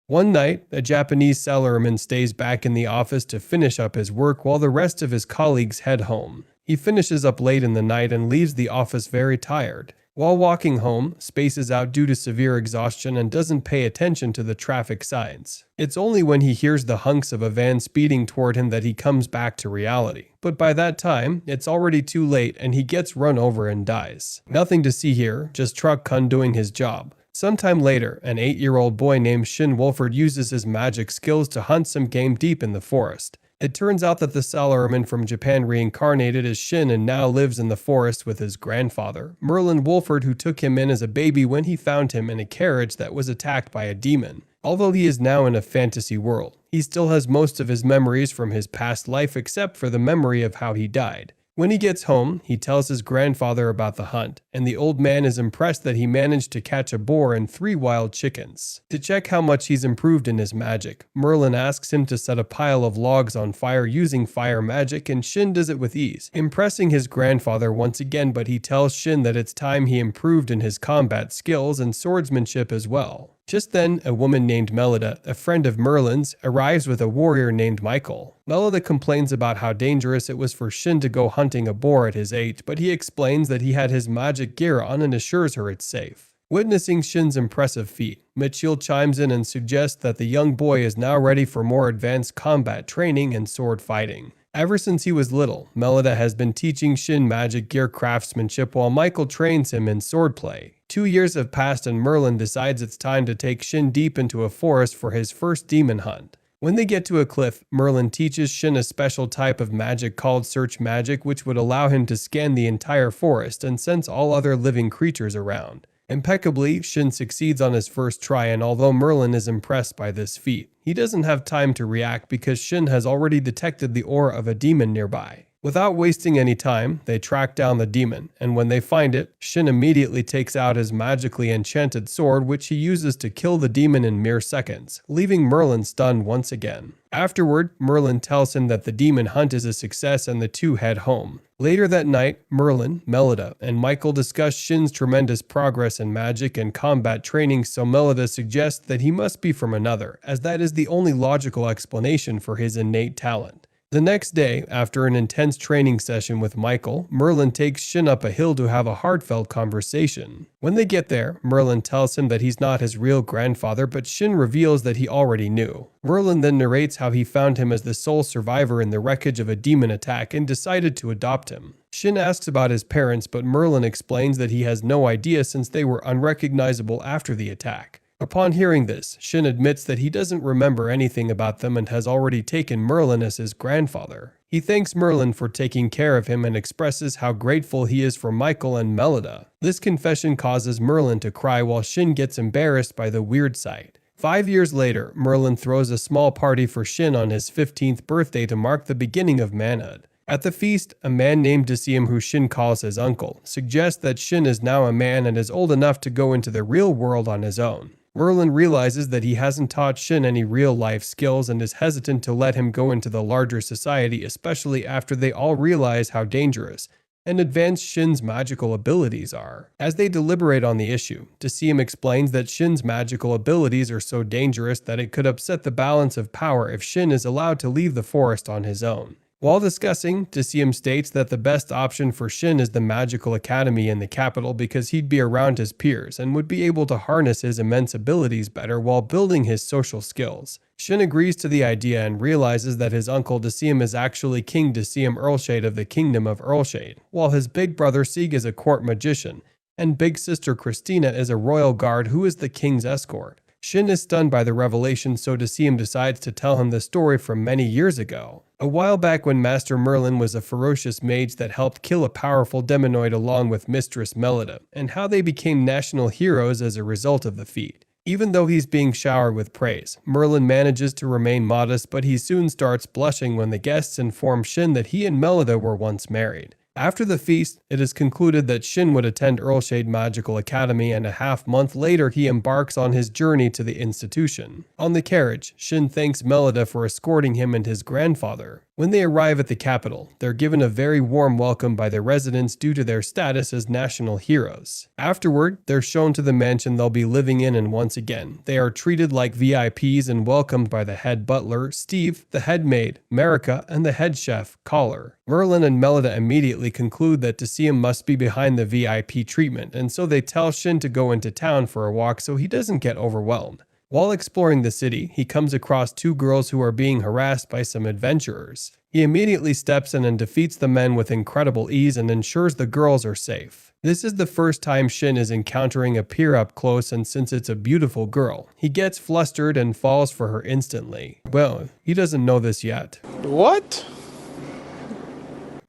One night, a Japanese salaryman stays back in the office to finish up his work while the rest of his colleagues head home. He finishes up late in the night and leaves the office very tired. While walking home, spaces out due to severe exhaustion and doesn't pay attention to the traffic signs. It's only when he hears the honks of a van speeding toward him that he comes back to reality. But by that time, it's already too late and he gets run over and dies. Nothing to see here, just Truck Kun doing his job. Sometime later, an 8-year-old boy named Shin Wolford uses his magic skills to hunt some game deep in the forest. It turns out that the salaryman from Japan reincarnated as Shin and now lives in the forest with his grandfather, Merlin Wolford, who took him in as a baby when he found him in a carriage that was attacked by a demon. Although he is now in a fantasy world, he still has most of his memories from his past life except for the memory of how he died. When he gets home, he tells his grandfather about the hunt, and the old man is impressed that he managed to catch a boar and 3 wild chickens. To check how much he's improved in his magic, Merlin asks him to set a pile of logs on fire using fire magic, and Shin does it with ease, impressing his grandfather once again, but he tells Shin that it's time he improved in his combat skills and swordsmanship as well. Just then, a woman named Melida, a friend of Merlin's, arrives with a warrior named Michael. Melida complains about how dangerous it was for Shin to go hunting a boar at his age, but he explains that he had his magic gear on and assures her it's safe. Witnessing Shin's impressive feat, Mitchell chimes in and suggests that the young boy is now ready for more advanced combat training and sword fighting. Ever since he was little, Melida has been teaching Shin magic gear craftsmanship while Michael trains him in swordplay. 2 years have passed and Merlin decides it's time to take Shin deep into a forest for his first demon hunt. When they get to a cliff, Merlin teaches Shin a special type of magic called search magic, which would allow him to scan the entire forest and sense all other living creatures around. Impeccably, Shin succeeds on his first try, and although Merlin is impressed by this feat, he doesn't have time to react because Shin has already detected the aura of a demon nearby. Without wasting any time, they track down the demon, and when they find it, Shin immediately takes out his magically enchanted sword, which he uses to kill the demon in mere seconds, leaving Merlin stunned once again. Afterward, Merlin tells him that the demon hunt is a success and the two head home. Later that night, Merlin, Melida, and Michael discuss Shin's tremendous progress in magic and combat training, so Melida suggests that he must be from another, as that is the only logical explanation for his innate talent. The next day, after an intense training session with Michael, Merlin takes Shin up a hill to have a heartfelt conversation. When they get there, Merlin tells him that he's not his real grandfather, but Shin reveals that he already knew. Merlin then narrates how he found him as the sole survivor in the wreckage of a demon attack and decided to adopt him. Shin asks about his parents, but Merlin explains that he has no idea since they were unrecognizable after the attack. Upon hearing this, Shin admits that he doesn't remember anything about them and has already taken Merlin as his grandfather. He thanks Merlin for taking care of him and expresses how grateful he is for Michael and Melida. This confession causes Merlin to cry while Shin gets embarrassed by the weird sight. 5 years later, Merlin throws a small party for Shin on his 15th birthday to mark the beginning of manhood. At the feast, a man named Decium, who Shin calls his uncle, suggests that Shin is now a man and is old enough to go into the real world on his own. Merlin realizes that he hasn't taught Shin any real-life skills and is hesitant to let him go into the larger society, especially after they all realize how dangerous and advanced Shin's magical abilities are. As they deliberate on the issue, Decium explains that Shin's magical abilities are so dangerous that it could upset the balance of power if Shin is allowed to leave the forest on his own. While discussing, Decium states that the best option for Shin is the Magical Academy in the capital because he'd be around his peers and would be able to harness his immense abilities better while building his social skills. Shin agrees to the idea and realizes that his uncle Decium is actually King Decium Earlshade of the Kingdom of Earlshade, while his big brother Sieg is a court magician, and big sister Christina is a royal guard who is the king's escort. Shin is stunned by the revelation, so Decium decides to tell him the story from many years ago. A while back when Master Merlin was a ferocious mage that helped kill a powerful demonoid along with Mistress Melida, and how they became national heroes as a result of the feat. Even though he's being showered with praise, Merlin manages to remain modest, but he soon starts blushing when the guests inform Shin that he and Melida were once married. After the feast, it is concluded that Shin would attend Earlshade Magical Academy, and a half-month later he embarks on his journey to the institution. On the carriage, Shin thanks Melida for escorting him and his grandfather. When they arrive at the capital, they're given a very warm welcome by the residents due to their status as national heroes. Afterward, they're shown to the mansion they'll be living in, and once again, they are treated like VIPs and welcomed by the head butler, Steve, the head maid, Marika, and the head chef, Collar. Merlin and Melida immediately conclude that to see him must be behind the VIP treatment, and so they tell Shin to go into town for a walk so he doesn't get overwhelmed. While exploring the city, he comes across two girls who are being harassed by some adventurers. He immediately steps in and defeats the men with incredible ease and ensures the girls are safe. This is the first time Shin is encountering a peer up close, and since it's a beautiful girl, he gets flustered and falls for her instantly. Well, he doesn't know this yet. What?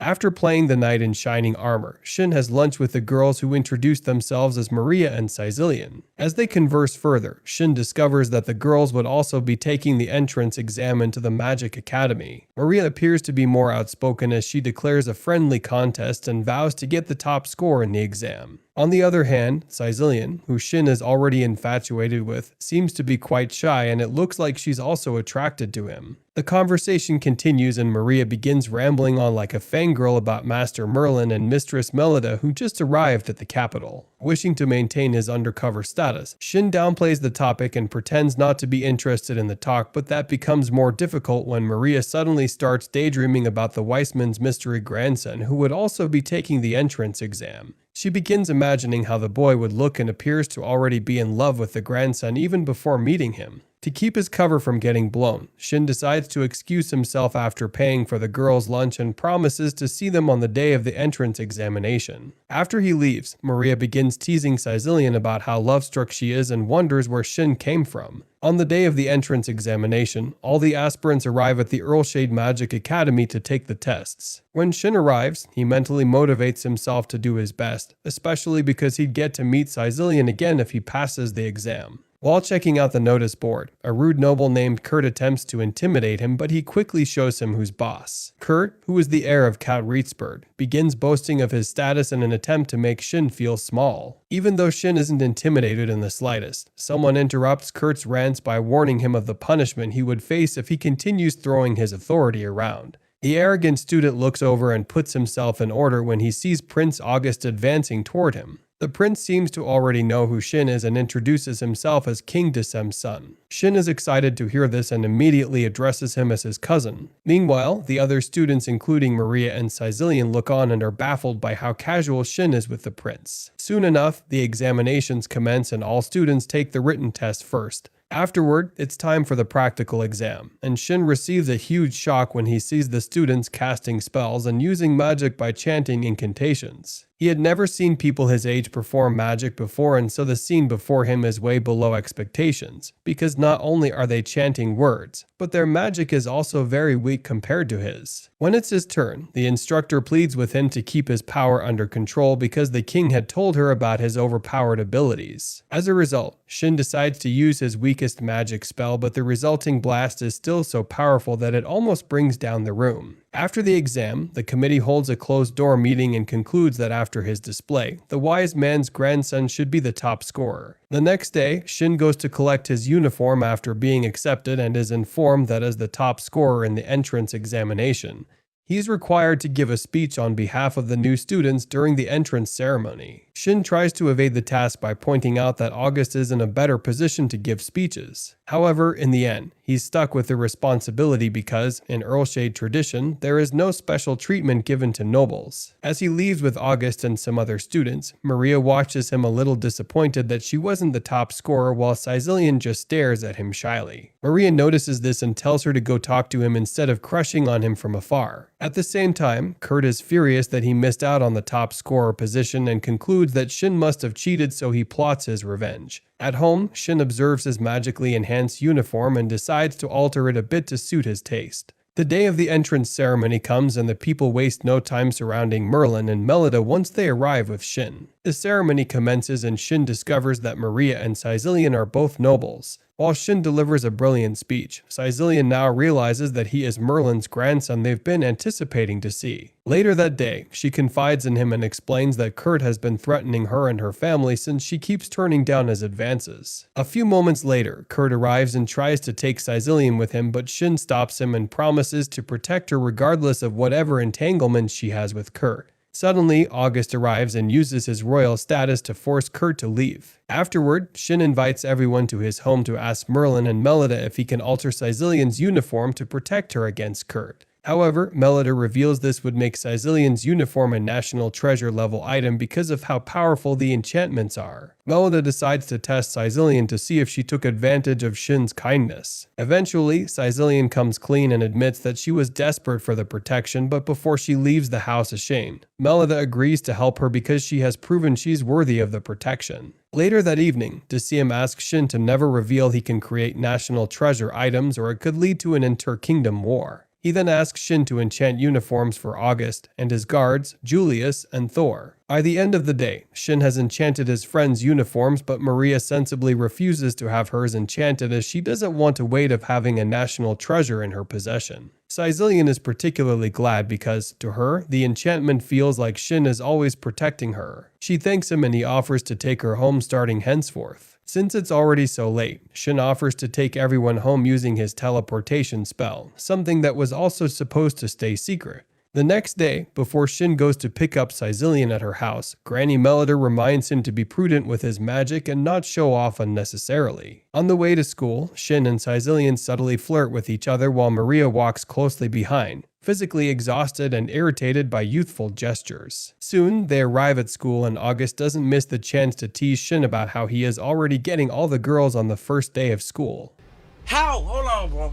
After playing the knight in shining armor, Shin has lunch with the girls who introduce themselves as Maria and Caecilian. As they converse further, Shin discovers that the girls would also be taking the entrance exam into the Magic Academy. Maria appears to be more outspoken as she declares a friendly contest and vows to get the top score in the exam. On the other hand, Caecilian, who Shin is already infatuated with, seems to be quite shy, and it looks like she's also attracted to him. The conversation continues and Maria begins rambling on like a fangirl about Master Merlin and Mistress Melida, who just arrived at the capital. Wishing to maintain his undercover status, Shin downplays the topic and pretends not to be interested in the talk, but that becomes more difficult when Maria suddenly starts daydreaming about the Weissman's mystery grandson who would also be taking the entrance exam. She begins imagining how the boy would look and appears to already be in love with the grandson even before meeting him. To keep his cover from getting blown, Shin decides to excuse himself after paying for the girls' lunch and promises to see them on the day of the entrance examination. After he leaves, Maria begins teasing Caecilian about how love-struck she is and wonders where Shin came from. On the day of the entrance examination, all the aspirants arrive at the Earlshade Magic Academy to take the tests. When Shin arrives, he mentally motivates himself to do his best, especially because he'd get to meet Caecilian again if he passes the exam. While checking out the notice board, a rude noble named Kurt attempts to intimidate him, but he quickly shows him who's boss. Kurt, who is the heir of Count Rietsberg, begins boasting of his status in an attempt to make Shin feel small. Even though Shin isn't intimidated in the slightest, someone interrupts Kurt's rants by warning him of the punishment he would face if he continues throwing his authority around. The arrogant student looks over and puts himself in order when he sees Prince August advancing toward him. The prince seems to already know who Shin is and introduces himself as King Desem's son. Shin is excited to hear this and immediately addresses him as his cousin. Meanwhile, the other students including Maria and Caecilian look on and are baffled by how casual Shin is with the prince. Soon enough, the examinations commence and all students take the written test first. Afterward, it's time for the practical exam, and Shin receives a huge shock when he sees the students casting spells and using magic by chanting incantations. He had never seen people his age perform magic before, and so the scene before him is way below expectations, because not only are they chanting words, but their magic is also very weak compared to his. When it's his turn, the instructor pleads with him to keep his power under control because the king had told her about his overpowered abilities. As a result, Shin decides to use his weakest magic spell, but the resulting blast is still so powerful that it almost brings down the room. After the exam, the committee holds a closed-door meeting and concludes that after his display, the wise man's grandson should be the top scorer. The next day, Shin goes to collect his uniform after being accepted and is informed that as the top scorer in the entrance examination, he's required to give a speech on behalf of the new students during the entrance ceremony. Shin tries to evade the task by pointing out that August is in a better position to give speeches. However, in the end, he's stuck with the responsibility because, in Earlshade tradition, there is no special treatment given to nobles. As he leaves with August and some other students, Maria watches him a little disappointed that she wasn't the top scorer while Caecilian just stares at him shyly. Maria notices this and tells her to go talk to him instead of crushing on him from afar. At the same time, Kurt is furious that he missed out on the top scorer position and concludes that Shin must have cheated, so he plots his revenge. At home, Shin observes his magically enhanced uniform and decides to alter it a bit to suit his taste. The day of the entrance ceremony comes and the people waste no time surrounding Merlin and Melida once they arrive with Shin. The ceremony commences and Shin discovers that Maria and Caecilian are both nobles. While Shin delivers a brilliant speech, Caecilian now realizes that he is Merlin's grandson they've been anticipating to see. Later that day, she confides in him and explains that Kurt has been threatening her and her family since she keeps turning down his advances. A few moments later, Kurt arrives and tries to take Caecilian with him, but Shin stops him and promises to protect her regardless of whatever entanglements she has with Kurt. Suddenly, August arrives and uses his royal status to force Kurt to leave. Afterward, Shin invites everyone to his home to ask Merlin and Melida if he can alter Caecilian's uniform to protect her against Kurt. However, Melida reveals this would make Caecilian's uniform a national treasure level item because of how powerful the enchantments are. Melida decides to test Caecilian to see if she took advantage of Shin's kindness. Eventually, Caecilian comes clean and admits that she was desperate for the protection, but before she leaves the house ashamed, Melida agrees to help her because she has proven she's worthy of the protection. Later that evening, Decium asks Shin to never reveal he can create national treasure items or it could lead to an inter-kingdom war. He then asks Shin to enchant uniforms for August and his guards, Julius and Thor. By the end of the day, Shin has enchanted his friends' uniforms, but Maria sensibly refuses to have hers enchanted as she doesn't want the weight of having a national treasure in her possession. Caecilian is particularly glad because, to her, the enchantment feels like Shin is always protecting her. She thanks him and he offers to take her home starting henceforth. Since it's already so late, Shin offers to take everyone home using his teleportation spell, something that was also supposed to stay secret. The next day, before Shin goes to pick up Caecilian at her house, Granny Melida reminds him to be prudent with his magic and not show off unnecessarily. On the way to school, Shin and Caecilian subtly flirt with each other while Maria walks closely behind, physically exhausted and irritated by youthful gestures. Soon, they arrive at school and August doesn't miss the chance to tease Shin about how he is already getting all the girls on the first day of school. How? Hold on, bro.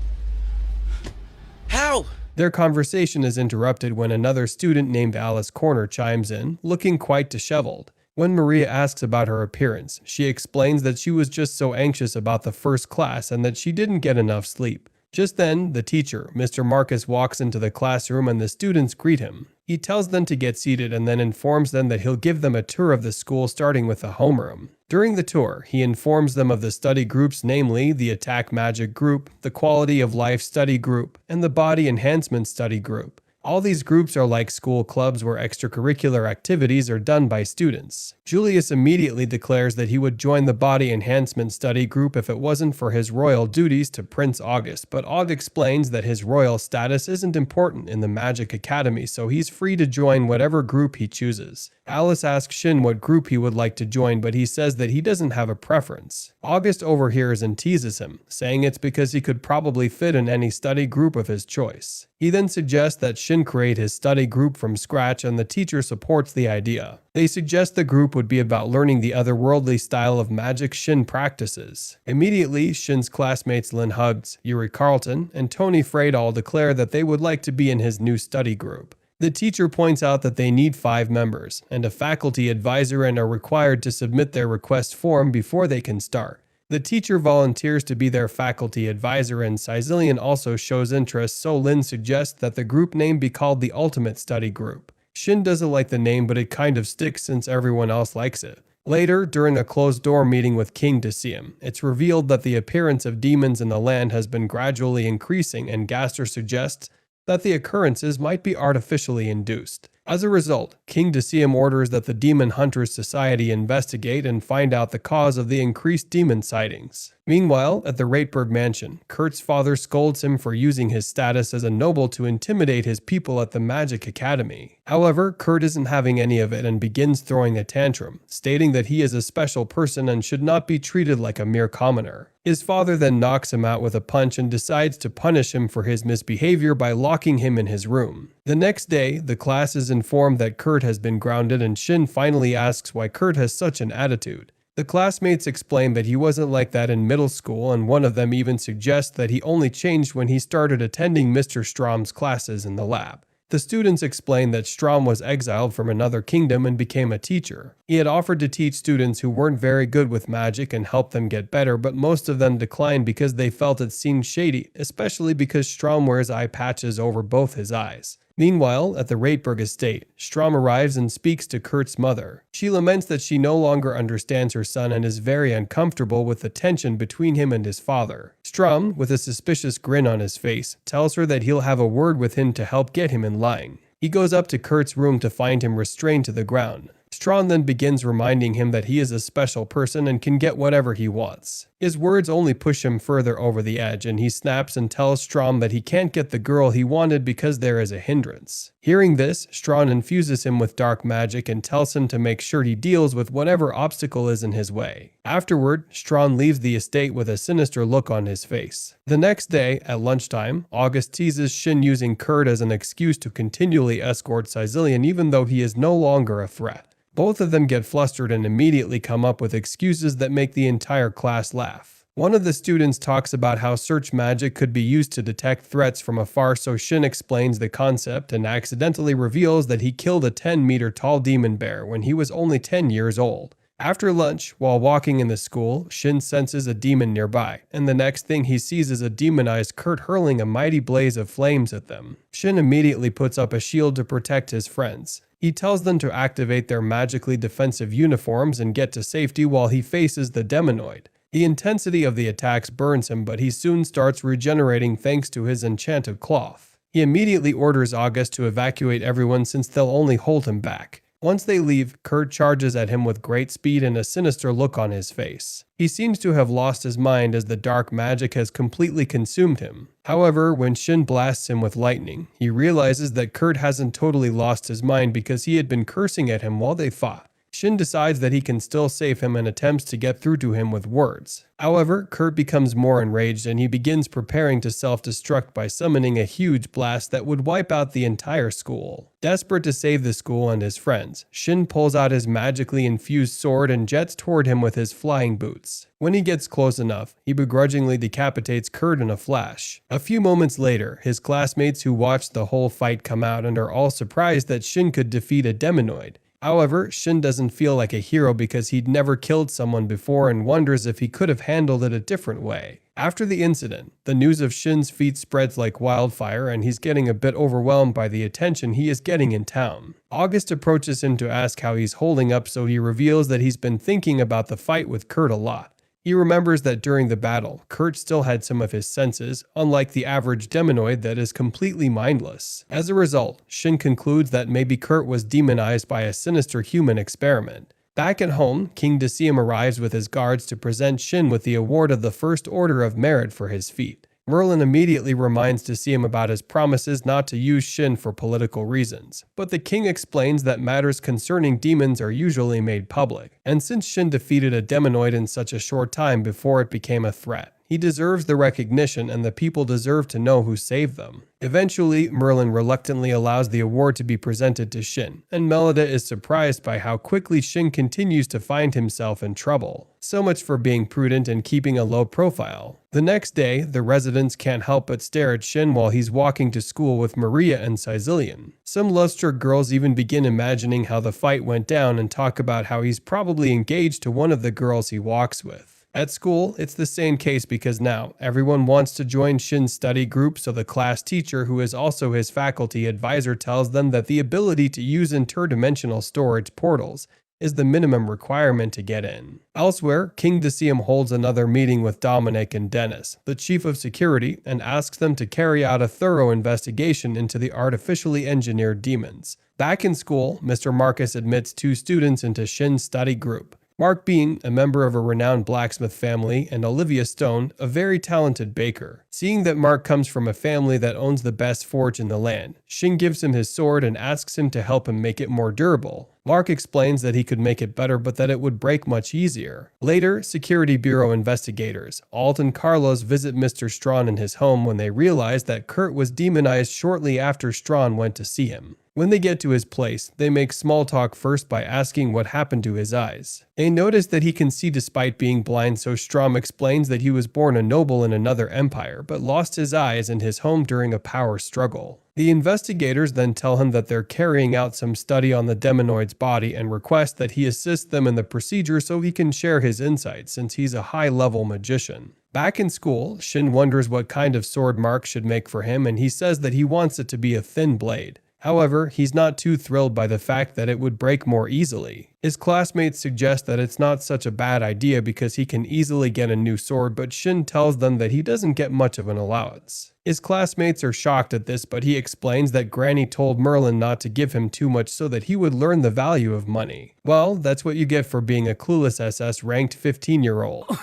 How? Their conversation is interrupted when another student named Alice Corner chimes in, looking quite disheveled. When Maria asks about her appearance, she explains that she was just so anxious about the first class and that she didn't get enough sleep. Just then, the teacher, Mr. Marcus, walks into the classroom and the students greet him. He tells them to get seated and then informs them that he'll give them a tour of the school starting with the homeroom. During the tour, he informs them of the study groups, namely the Attack Magic Group, the Quality of Life Study Group, and the Body Enhancement Study Group. All these groups are like school clubs where extracurricular activities are done by students. Julius immediately declares that he would join the Body Enhancement Study Group if it wasn't for his royal duties to Prince August, but Aug explains that his royal status isn't important in the Magic Academy, so he's free to join whatever group he chooses. Alice asks Shin what group he would like to join, but he says that he doesn't have a preference. August overhears and teases him, saying it's because he could probably fit in any study group of his choice. He then suggests that Shin create his study group from scratch and the teacher supports the idea. They suggest the group would be about learning the otherworldly style of magic Shin practices. Immediately, Shin's classmates Lynn Huggs, Yuri Carlton, and Tony Frade all declare that they would like to be in his new study group. The teacher points out that they need 5 members and a faculty advisor and are required to submit their request form before they can start. The teacher volunteers to be their faculty advisor and Caecilian also shows interest, so Lynn suggests that the group name be called the Ultimate Study Group. Shin doesn't like the name, but it kind of sticks since everyone else likes it. Later, during a closed-door meeting with King Decium, it's revealed that the appearance of demons in the land has been gradually increasing and Gaster suggests that the occurrences might be artificially induced. As a result, King Decium orders that the Demon Hunters Society investigate and find out the cause of the increased demon sightings. Meanwhile, at the Rateberg mansion, Kurt's father scolds him for using his status as a noble to intimidate his people at the Magic Academy. However, Kurt isn't having any of it and begins throwing a tantrum, stating that he is a special person and should not be treated like a mere commoner. His father then knocks him out with a punch and decides to punish him for his misbehavior by locking him in his room. The next day, the class is informed that Kurt has been grounded and Shin finally asks why Kurt has such an attitude. The classmates explain that he wasn't like that in middle school, and one of them even suggests that he only changed when he started attending Mr. Strom's classes in the lab. The students explain that Strom was exiled from another kingdom and became a teacher. He had offered to teach students who weren't very good with magic and help them get better, but most of them declined because they felt it seemed shady, especially because Strom wears eye patches over both his eyes. Meanwhile, at the Rateberg estate, Strom arrives and speaks to Kurt's mother. She laments that she no longer understands her son and is very uncomfortable with the tension between him and his father. Strom, with a suspicious grin on his face, tells her that he'll have a word with him to help get him in line. He goes up to Kurt's room to find him restrained to the ground. Strom then begins reminding him that he is a special person and can get whatever he wants. His words only push him further over the edge, and he snaps and tells Strom that he can't get the girl he wanted because there is a hindrance. Hearing this, Strom infuses him with dark magic and tells him to make sure he deals with whatever obstacle is in his way. Afterward, Strom leaves the estate with a sinister look on his face. The next day, at lunchtime, August teases Shin using Kurt as an excuse to continually escort Sicilian even though he is no longer a threat. Both of them get flustered and immediately come up with excuses that make the entire class laugh. One of the students talks about how search magic could be used to detect threats from afar, so Shin explains the concept and accidentally reveals that he killed a 10-meter tall demon bear when he was only 10 years old. After lunch, while walking in the school, Shin senses a demon nearby, and the next thing he sees is a demonized Kurt hurling a mighty blaze of flames at them. Shin immediately puts up a shield to protect his friends. He tells them to activate their magically defensive uniforms and get to safety while he faces the demonoid. The intensity of the attacks burns him, but he soon starts regenerating thanks to his enchanted cloth. He immediately orders August to evacuate everyone since they'll only hold him back. Once they leave, Kurt charges at him with great speed and a sinister look on his face. He seems to have lost his mind as the dark magic has completely consumed him. However, when Shin blasts him with lightning, he realizes that Kurt hasn't totally lost his mind because he had been cursing at him while they fought. Shin decides that he can still save him and attempts to get through to him with words. However, Kurt becomes more enraged and he begins preparing to self-destruct by summoning a huge blast that would wipe out the entire school. Desperate to save the school and his friends, Shin pulls out his magically infused sword and jets toward him with his flying boots. When he gets close enough, he begrudgingly decapitates Kurt in a flash. A few moments later, his classmates who watched the whole fight come out and are all surprised that Shin could defeat a demonoid. However, Shin doesn't feel like a hero because he'd never killed someone before and wonders if he could have handled it a different way. After the incident, the news of Shin's feat spreads like wildfire and he's getting a bit overwhelmed by the attention he is getting in town. August approaches him to ask how he's holding up, so he reveals that he's been thinking about the fight with Kurt a lot. He remembers that during the battle, Kurt still had some of his senses, unlike the average demonoid that is completely mindless. As a result, Shin concludes that maybe Kurt was demonized by a sinister human experiment. Back at home, King Dacium arrives with his guards to present Shin with the award of the First Order of Merit for his feat. Merlin immediately reminds Dacium about his promises not to use Shin for political reasons, but the king explains that matters concerning demons are usually made public, and since Shin defeated a demonoid in such a short time before it became a threat, he deserves the recognition and the people deserve to know who saved them. Eventually, Merlin reluctantly allows the award to be presented to Shin, and Melida is surprised by how quickly Shin continues to find himself in trouble. So much for being prudent and keeping a low profile. The next day, the residents can't help but stare at Shin while he's walking to school with Maria and Sicilian. Some love-struck girls even begin imagining how the fight went down and talk about how he's probably engaged to one of the girls he walks with. At school, it's the same case because now everyone wants to join Shin's study group, so the class teacher, who is also his faculty advisor, tells them that the ability to use interdimensional storage portals is the minimum requirement to get in. Elsewhere, King Dacium holds another meeting with Dominic and Dennis, the chief of security, and asks them to carry out a thorough investigation into the artificially engineered demons. Back in school, Mr. Marcus admits 2 students into Shin's study group. Mark being a member of a renowned blacksmith family, and Olivia Stone, a very talented baker. Seeing that Mark comes from a family that owns the best forge in the land, Shin gives him his sword and asks him to help him make it more durable. Mark explains that he could make it better but that it would break much easier. Later, Security Bureau investigators, Alt and Carlos, visit Mr. Strawn in his home when they realize that Kurt was demonized shortly after Strawn went to see him. When they get to his place, they make small talk first by asking what happened to his eyes. They notice that he can see despite being blind, so Strom explains that he was born a noble in another empire, but lost his eyes in his home during a power struggle. The investigators then tell him that they're carrying out some study on the demonoid's body and request that he assist them in the procedure so he can share his insights since he's a high-level magician. Back in school, Shin wonders what kind of sword Mark should make for him, and he says that he wants it to be a thin blade. However, he's not too thrilled by the fact that it would break more easily. His classmates suggest that it's not such a bad idea because he can easily get a new sword, but Shin tells them that he doesn't get much of an allowance. His classmates are shocked at this, but he explains that Granny told Merlin not to give him too much so that he would learn the value of money. Well, that's what you get for being a clueless SS ranked 15-year-old.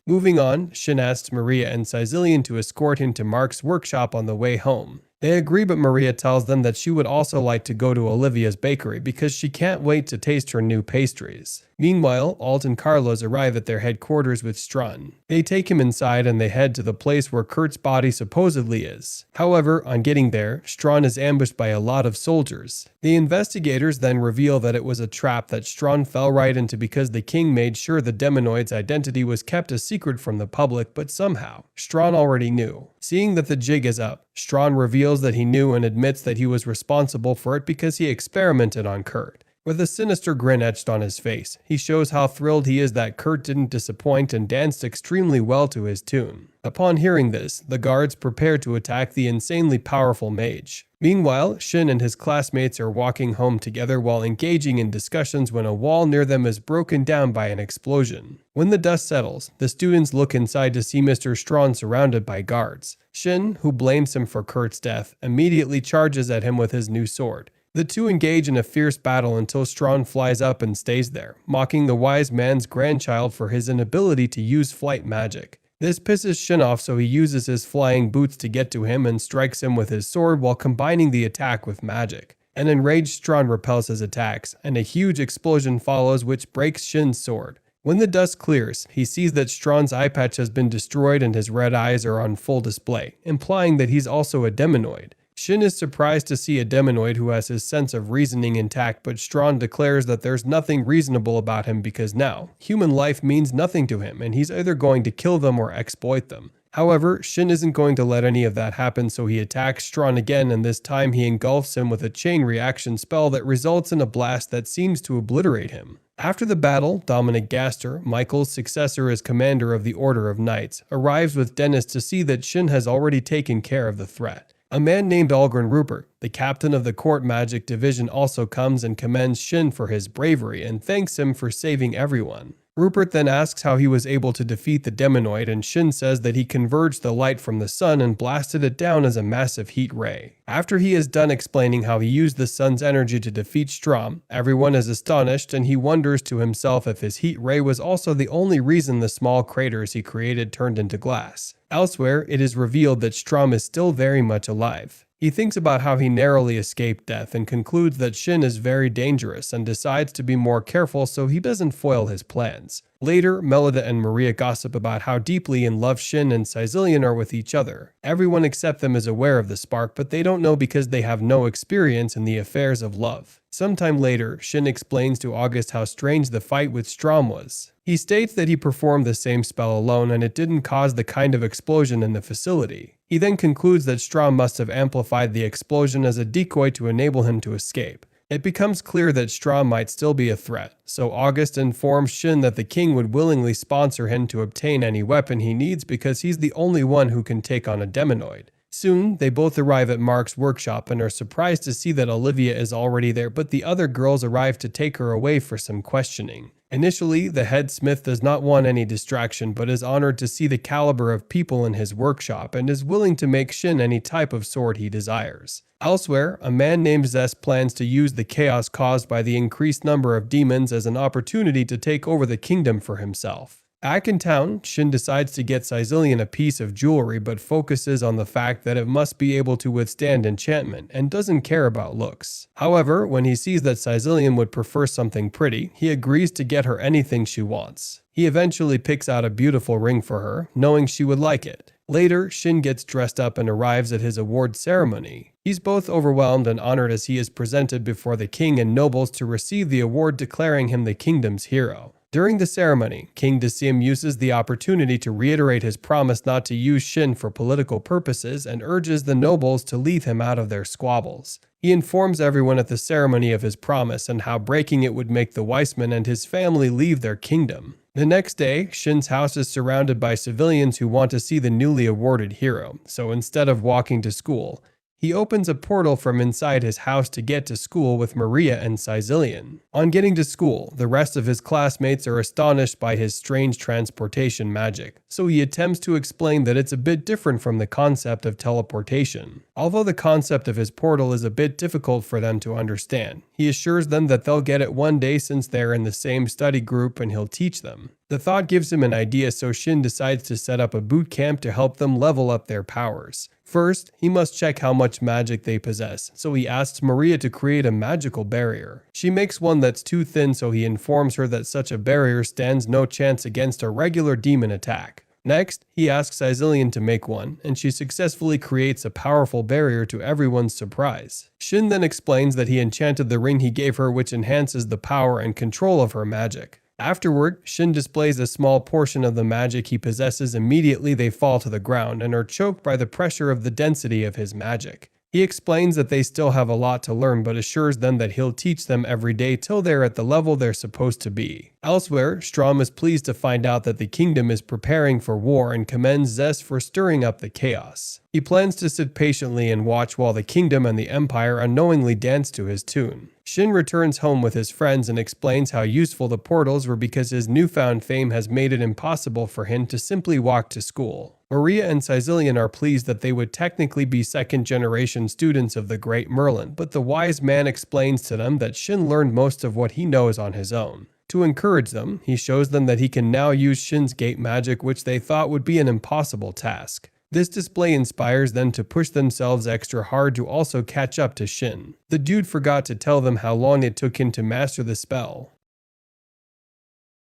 Moving on, Shin asks Maria and Caecilian to escort him to Mark's workshop on the way home. They agree, but Maria tells them that she would also like to go to Olivia's bakery because she can't wait to taste her new pastries. Meanwhile, Alt and Carlos arrive at their headquarters with Strawn. They take him inside and they head to the place where Kurt's body supposedly is. However, on getting there, Strawn is ambushed by a lot of soldiers. The investigators then reveal that it was a trap that Strawn fell right into because the king made sure the demonoid's identity was kept a secret from the public, but somehow, Strawn already knew. Seeing that the jig is up, Strawn reveals that he knew and admits that he was responsible for it because he experimented on Kurt. With a sinister grin etched on his face, he shows how thrilled he is that Kurt didn't disappoint and danced extremely well to his tune. Upon hearing this, the guards prepare to attack the insanely powerful mage. Meanwhile, Shin and his classmates are walking home together while engaging in discussions when a wall near them is broken down by an explosion. When the dust settles, the students look inside to see Mr. Strawn surrounded by guards. Shin, who blames him for Kurt's death, immediately charges at him with his new sword. The two engage in a fierce battle until Strawn flies up and stays there, mocking the wise man's grandchild for his inability to use flight magic. This pisses Shin off, so he uses his flying boots to get to him and strikes him with his sword while combining the attack with magic. An enraged Strawn repels his attacks, and a huge explosion follows which breaks Shin's sword. When the dust clears, he sees that Strawn's eye patch has been destroyed and his red eyes are on full display, implying that he's also a demonoid. Shin is surprised to see a demonoid who has his sense of reasoning intact, but Strawn declares that there's nothing reasonable about him because now, human life means nothing to him and he's either going to kill them or exploit them. However, Shin isn't going to let any of that happen, so he attacks Strawn again, and this time he engulfs him with a chain reaction spell that results in a blast that seems to obliterate him. After the battle, Dominic Gaster, Michael's successor as commander of the Order of Knights, arrives with Dennis to see that Shin has already taken care of the threat. A man named Algren Rupert, the captain of the court magic division, also comes and commends Shin for his bravery and thanks him for saving everyone. Rupert then asks how he was able to defeat the demonoid, and Shin says that he converged the light from the sun and blasted it down as a massive heat ray. After he is done explaining how he used the sun's energy to defeat Strom, everyone is astonished and he wonders to himself if his heat ray was also the only reason the small craters he created turned into glass. Elsewhere, it is revealed that Strom is still very much alive. He thinks about how he narrowly escaped death and concludes that Shin is very dangerous and decides to be more careful so he doesn't foil his plans. Later, Melida and Maria gossip about how deeply in love Shin and Caecilian are with each other. Everyone except them is aware of the spark, but they don't know because they have no experience in the affairs of love. Sometime later, Shin explains to August how strange the fight with Strom was. He states that he performed the same spell alone and it didn't cause the kind of explosion in the facility. He then concludes that Strom must have amplified the explosion as a decoy to enable him to escape. It becomes clear that Strom might still be a threat, so August informs Shin that the king would willingly sponsor him to obtain any weapon he needs because he's the only one who can take on a demonoid. Soon, they both arrive at Mark's workshop and are surprised to see that Olivia is already there, but the other girls arrive to take her away for some questioning. Initially, the head smith does not want any distraction but is honored to see the caliber of people in his workshop and is willing to make Shin any type of sword he desires. Elsewhere, a man named Zest plans to use the chaos caused by the increased number of demons as an opportunity to take over the kingdom for himself. Back in town, Shin decides to get Caecilian a piece of jewelry but focuses on the fact that it must be able to withstand enchantment and doesn't care about looks. However, when he sees that Caecilian would prefer something pretty, he agrees to get her anything she wants. He eventually picks out a beautiful ring for her, knowing she would like it. Later, Shin gets dressed up and arrives at his award ceremony. He's both overwhelmed and honored as he is presented before the king and nobles to receive the award, declaring him the kingdom's hero. During the ceremony, King Dasim uses the opportunity to reiterate his promise not to use Shin for political purposes and urges the nobles to leave him out of their squabbles. He informs everyone at the ceremony of his promise and how breaking it would make the Weissman and his family leave their kingdom. The next day, Shin's house is surrounded by civilians who want to see the newly awarded hero, so instead of walking to school, he opens a portal from inside his house to get to school with Maria and Sicilian. On getting to school, the rest of his classmates are astonished by his strange transportation magic, so he attempts to explain that it's a bit different from the concept of teleportation. Although the concept of his portal is a bit difficult for them to understand, he assures them that they'll get it one day since they're in the same study group and he'll teach them. The thought gives him an idea, so Shin decides to set up a boot camp to help them level up their powers. First, he must check how much magic they possess, so he asks Maria to create a magical barrier. She makes one that's too thin, so he informs her that such a barrier stands no chance against a regular demon attack. Next, he asks Sicilian to make one, and she successfully creates a powerful barrier to everyone's surprise. Shin then explains that he enchanted the ring he gave her, which enhances the power and control of her magic. Afterward, Shin displays a small portion of the magic he possesses. Immediately they fall to the ground and are choked by the pressure of the density of his magic. He explains that they still have a lot to learn, but assures them that he'll teach them every day till they're at the level they're supposed to be. Elsewhere, Strom is pleased to find out that the kingdom is preparing for war and commends Zest for stirring up the chaos. He plans to sit patiently and watch while the kingdom and the empire unknowingly dance to his tune. Shin returns home with his friends and explains how useful the portals were because his newfound fame has made it impossible for him to simply walk to school. Maria and Sicilian are pleased that they would technically be second-generation students of the great Merlin, but the wise man explains to them that Shin learned most of what he knows on his own. To encourage them, he shows them that he can now use Shin's gate magic, which they thought would be an impossible task. This display inspires them to push themselves extra hard to also catch up to Shin. The dude forgot to tell them how long it took him to master the spell.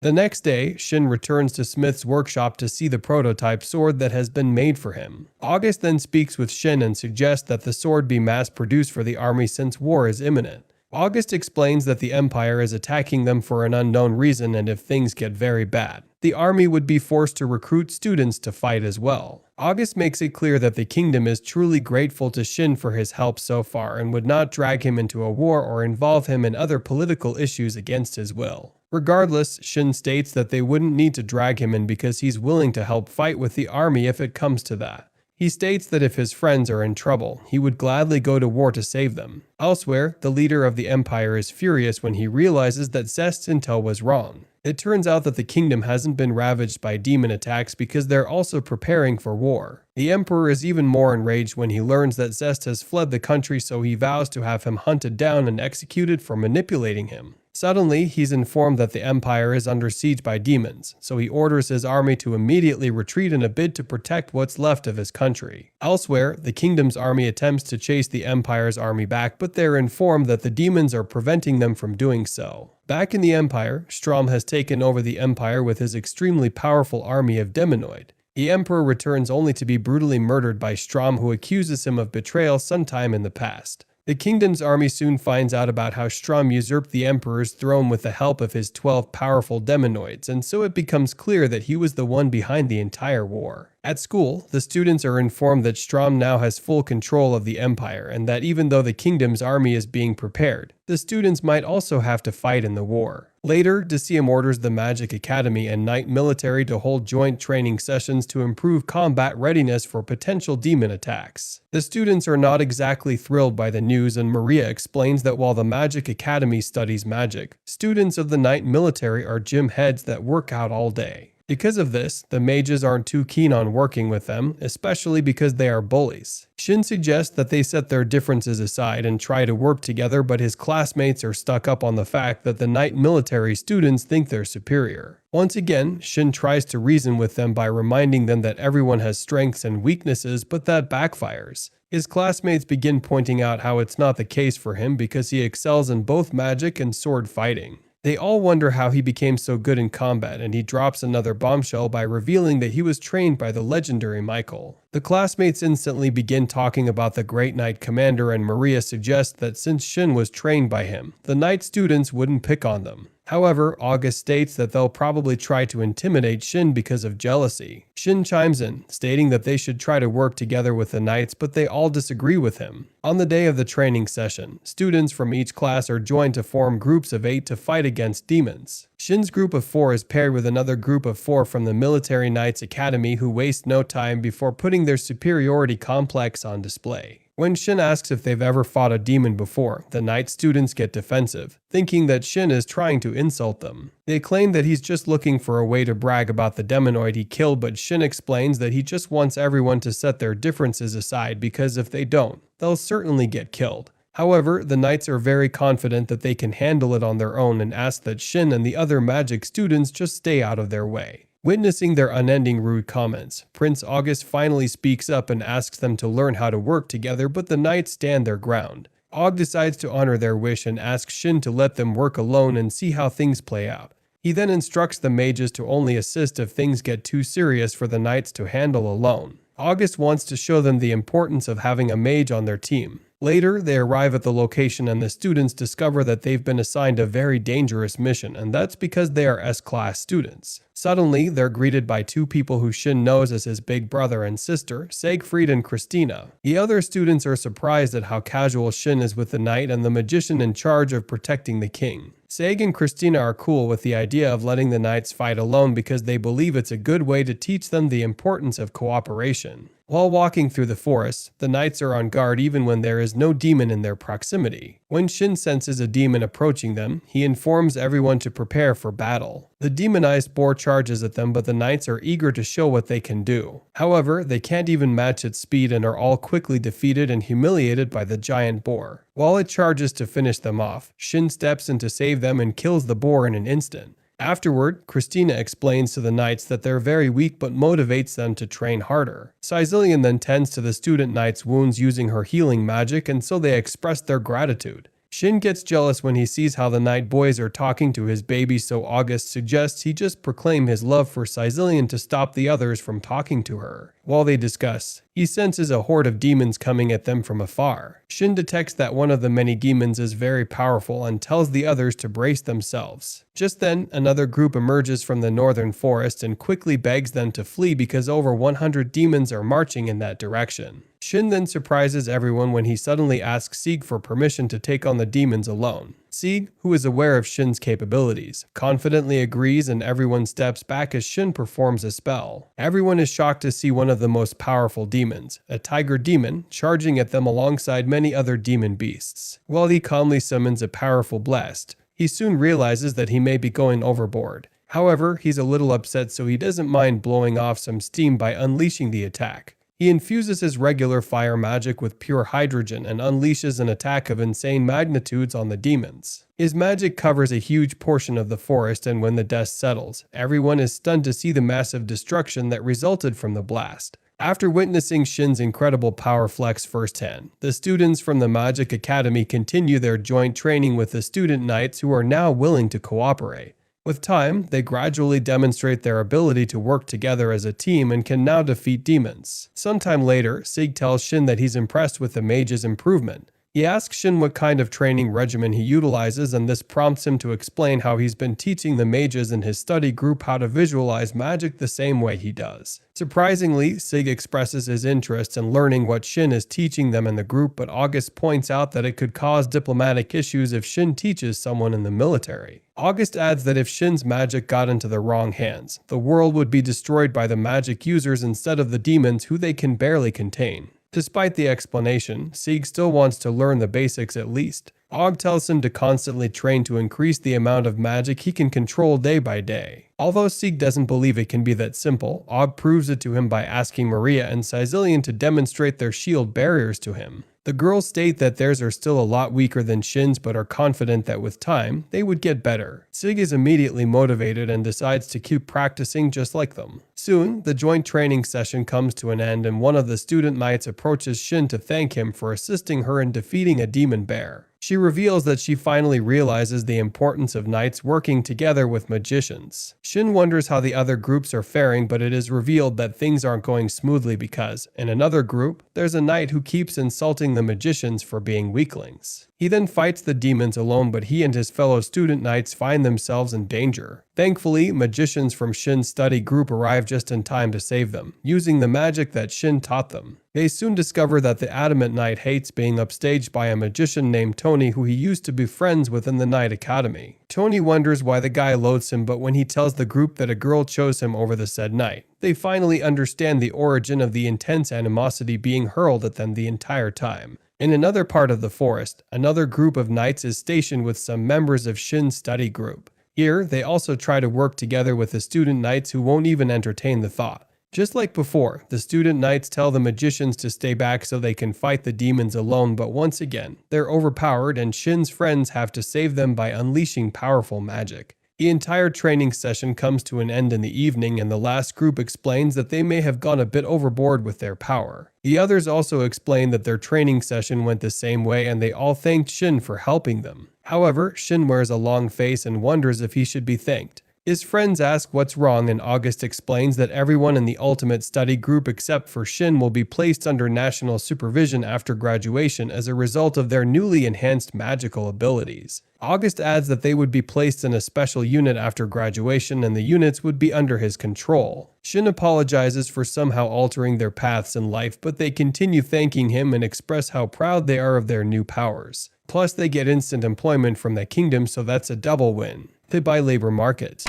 The next day, Shin returns to Smith's workshop to see the prototype sword that has been made for him. August then speaks with Shin and suggests that the sword be mass-produced for the army since war is imminent. August explains that the Empire is attacking them for an unknown reason, and if things get very bad, the army would be forced to recruit students to fight as well. August makes it clear that the kingdom is truly grateful to Shin for his help so far and would not drag him into a war or involve him in other political issues against his will. Regardless, Shin states that they wouldn't need to drag him in because he's willing to help fight with the army if it comes to that. He states that if his friends are in trouble, he would gladly go to war to save them. Elsewhere, the leader of the Empire is furious when he realizes that Zest's intel was wrong. It turns out that the kingdom hasn't been ravaged by demon attacks because they're also preparing for war. The Emperor is even more enraged when he learns that Zest has fled the country, so he vows to have him hunted down and executed for manipulating him. Suddenly, he's informed that the Empire is under siege by demons, so he orders his army to immediately retreat in a bid to protect what's left of his country. Elsewhere, the kingdom's army attempts to chase the Empire's army back, but they're informed that the demons are preventing them from doing so. Back in the Empire, Strom has taken over the Empire with his extremely powerful army of Demonoid. The Emperor returns only to be brutally murdered by Strom, who accuses him of betrayal sometime in the past. The kingdom's army soon finds out about how Strom usurped the emperor's throne with the help of his 12 powerful demonoids, and so it becomes clear that he was the one behind the entire war. At school, the students are informed that Strom now has full control of the empire, and that even though the kingdom's army is being prepared, the students might also have to fight in the war. Later, Decium orders the Magic Academy and Knight Military to hold joint training sessions to improve combat readiness for potential demon attacks. The students are not exactly thrilled by the news, and Maria explains that while the Magic Academy studies magic, students of the Knight Military are gym heads that work out all day. Because of this, the mages aren't too keen on working with them, especially because they are bullies. Shin suggests that they set their differences aside and try to work together, but his classmates are stuck up on the fact that the Knight Military students think they're superior. Once again, Shin tries to reason with them by reminding them that everyone has strengths and weaknesses, but that backfires. His classmates begin pointing out how it's not the case for him because he excels in both magic and sword fighting. They all wonder how he became so good in combat, and he drops another bombshell by revealing that he was trained by the legendary Michael. The classmates instantly begin talking about the Great Knight Commander, and Maria suggests that since Shin was trained by him, the Knight students wouldn't pick on them. However, August states that they'll probably try to intimidate Shin because of jealousy. Shin chimes in, stating that they should try to work together with the knights, but they all disagree with him. On the day of the training session, students from each class are joined to form groups of 8 to fight against demons. Shin's group of 4 is paired with another group of 4 from the Military Knights Academy who waste no time before putting their superiority complex on display. When Shin asks if they've ever fought a demon before, the knight students get defensive, thinking that Shin is trying to insult them. They claim that he's just looking for a way to brag about the demonoid he killed, but Shin explains that he just wants everyone to set their differences aside because if they don't, they'll certainly get killed. However, the knights are very confident that they can handle it on their own and ask that Shin and the other magic students just stay out of their way. Witnessing their unending rude comments, Prince August finally speaks up and asks them to learn how to work together, but the knights stand their ground. Aug decides to honor their wish and asks Shin to let them work alone and see how things play out. He then instructs the mages to only assist if things get too serious for the knights to handle alone. August wants to show them the importance of having a mage on their team. Later, they arrive at the location and the students discover that they've been assigned a very dangerous mission, and that's because they are S-class students. Suddenly, they're greeted by 2 people who Shin knows as his big brother and sister, Siegfried and Christina. The other students are surprised at how casual Shin is with the knight and the magician in charge of protecting the king. Seg and Christina are cool with the idea of letting the knights fight alone because they believe it's a good way to teach them the importance of cooperation. While walking through the forest, the knights are on guard even when there is no demon in their proximity. When Shin senses a demon approaching them, he informs everyone to prepare for battle. The demonized boar charges at them, but the knights are eager to show what they can do. However, they can't even match its speed and are all quickly defeated and humiliated by the giant boar. While it charges to finish them off, Shin steps in to save them and kills the boar in an instant. Afterward, Christina explains to the knights that they're very weak but motivates them to train harder. Sizillian then tends to the student knight's wounds using her healing magic, and so they express their gratitude. Shin gets jealous when he sees how the knight boys are talking to his baby, so August suggests he just proclaim his love for Sizillian to stop the others from talking to her. While they discuss, he senses a horde of demons coming at them from afar. Shin detects that one of the many demons is very powerful and tells the others to brace themselves. Just then, another group emerges from the northern forest and quickly begs them to flee because over 100 demons are marching in that direction. Shin then surprises everyone when he suddenly asks Sieg for permission to take on the demons alone. Sieg, who is aware of Shin's capabilities, confidently agrees and everyone steps back as Shin performs a spell. Everyone is shocked to see one of the most powerful demons, a tiger demon, charging at them alongside many other demon beasts. While he calmly summons a powerful blast, he soon realizes that he may be going overboard. However, he's a little upset, so he doesn't mind blowing off some steam by unleashing the attack. He infuses his regular fire magic with pure hydrogen and unleashes an attack of insane magnitudes on the demons. His magic covers a huge portion of the forest, and when the dust settles, everyone is stunned to see the massive destruction that resulted from the blast. After witnessing Shin's incredible power flex firsthand, the students from the Magic Academy continue their joint training with the student knights who are now willing to cooperate. With time, they gradually demonstrate their ability to work together as a team and can now defeat demons. Sometime later, Sieg tells Shin that he's impressed with the mage's improvement. He asks Shin what kind of training regimen he utilizes, and this prompts him to explain how he's been teaching the mages in his study group how to visualize magic the same way he does. Surprisingly, Sieg expresses his interest in learning what Shin is teaching them in the group, but August points out that it could cause diplomatic issues if Shin teaches someone in the military. August adds that if Shin's magic got into the wrong hands, the world would be destroyed by the magic users instead of the demons who they can barely contain. Despite the explanation, Sieg still wants to learn the basics at least. Og tells him to constantly train to increase the amount of magic he can control day by day. Although Sieg doesn't believe it can be that simple, Og proves it to him by asking Maria and Sizillian to demonstrate their shield barriers to him. The girls state that theirs are still a lot weaker than Shin's, but are confident that with time, they would get better. Sieg is immediately motivated and decides to keep practicing just like them. Soon, the joint training session comes to an end, and one of the student knights approaches Shin to thank him for assisting her in defeating a demon bear. She reveals that she finally realizes the importance of knights working together with magicians. Shin wonders how the other groups are faring, but it is revealed that things aren't going smoothly because, in another group, there's a knight who keeps insulting the magicians for being weaklings. He then fights the demons alone, but he and his fellow student knights find themselves in danger. Thankfully, magicians from Shin's study group arrive just in time to save them, using the magic that Shin taught them. They soon discover that the Adamant Knight hates being upstaged by a magician named Tony, who he used to be friends with in the Knight Academy. Tony wonders why the guy loathes him, but when he tells the group that a girl chose him over the said knight, they finally understand the origin of the intense animosity being hurled at them the entire time. In another part of the forest, another group of knights is stationed with some members of Shin's study group. Here, they also try to work together with the student knights who won't even entertain the thought. Just like before, the student knights tell the magicians to stay back so they can fight the demons alone, but once again, they're overpowered and Shin's friends have to save them by unleashing powerful magic. The entire training session comes to an end in the evening, and the last group explains that they may have gone a bit overboard with their power. The others also explain that their training session went the same way, and they all thanked Shin for helping them. However, Shin wears a long face and wonders if he should be thanked. His friends ask what's wrong, and August explains that everyone in the ultimate study group except for Shin will be placed under national supervision after graduation as a result of their newly enhanced magical abilities. August adds that they would be placed in a special unit after graduation and the units would be under his control. Shin apologizes for somehow altering their paths in life, but they continue thanking him and express how proud they are of their new powers. Plus, they get instant employment from the kingdom, so that's a double win. They buy labor markets.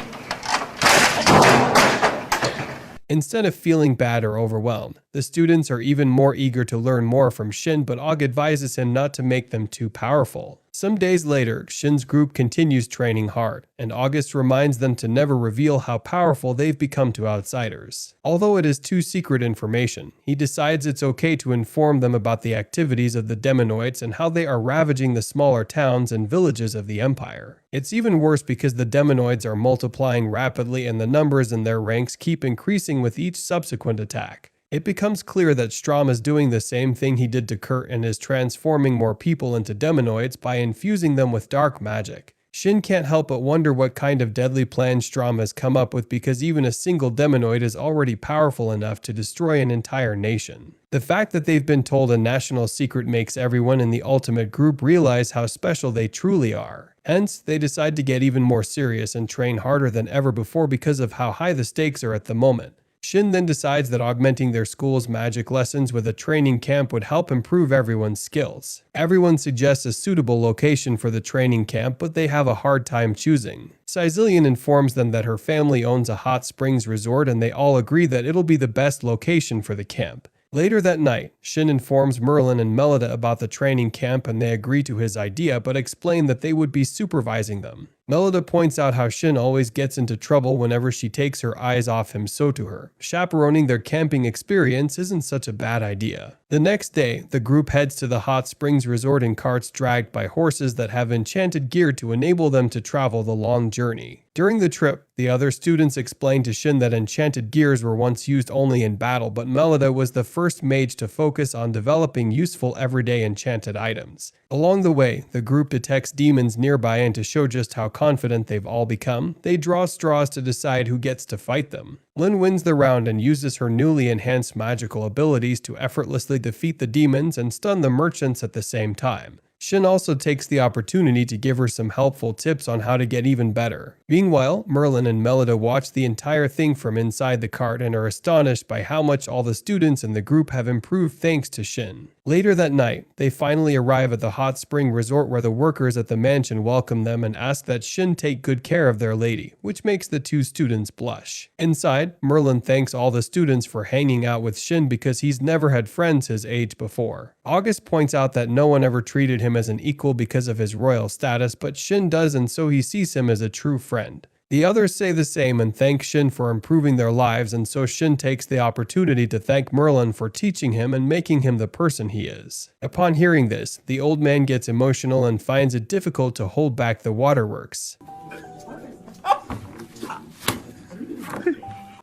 Instead of feeling bad or overwhelmed, the students are even more eager to learn more from Shin, but Og advises him not to make them too powerful. Some days later, Shin's group continues training hard, and August reminds them to never reveal how powerful they've become to outsiders. Although it is too secret information, he decides it's okay to inform them about the activities of the demonoids and how they are ravaging the smaller towns and villages of the Empire. It's even worse because the demonoids are multiplying rapidly and the numbers in their ranks keep increasing with each subsequent attack. It becomes clear that Strom is doing the same thing he did to Kurt and is transforming more people into demonoids by infusing them with dark magic. Shin can't help but wonder what kind of deadly plan Strom has come up with, because even a single demonoid is already powerful enough to destroy an entire nation. The fact that they've been told a national secret makes everyone in the ultimate group realize how special they truly are. Hence, they decide to get even more serious and train harder than ever before because of how high the stakes are at the moment. Shin then decides that augmenting their school's magic lessons with a training camp would help improve everyone's skills. Everyone suggests a suitable location for the training camp, but they have a hard time choosing. Sizillion informs them that her family owns a hot springs resort, and they all agree that it'll be the best location for the camp. Later that night, Shin informs Merlin and Melida about the training camp, and they agree to his idea but explain that they would be supervising them. Melida points out how Shin always gets into trouble whenever she takes her eyes off him, so to her, chaperoning their camping experience isn't such a bad idea. The next day, the group heads to the hot springs resort in carts dragged by horses that have enchanted gear to enable them to travel the long journey. During the trip, the other students explain to Shin that enchanted gears were once used only in battle, but Melida was the first mage to focus on developing useful everyday enchanted items. Along the way, the group detects demons nearby, and to show just how confident they've all become, they draw straws to decide who gets to fight them. Lin wins the round and uses her newly enhanced magical abilities to effortlessly defeat the demons and stun the merchants at the same time. Shin also takes the opportunity to give her some helpful tips on how to get even better. Meanwhile, Merlin and Melida watch the entire thing from inside the cart and are astonished by how much all the students in the group have improved thanks to Shin. Later that night, they finally arrive at the hot spring resort, where the workers at the mansion welcome them and ask that Shin take good care of their lady, which makes the two students blush. Inside, Merlin thanks all the students for hanging out with Shin because he's never had friends his age before. August points out that no one ever treated him as an equal because of his royal status, but Shin does, and so he sees him as a true friend. The others say the same and thank Shin for improving their lives, and so Shin takes the opportunity to thank Merlin for teaching him and making him the person he is. Upon hearing this, the old man gets emotional and finds it difficult to hold back the waterworks.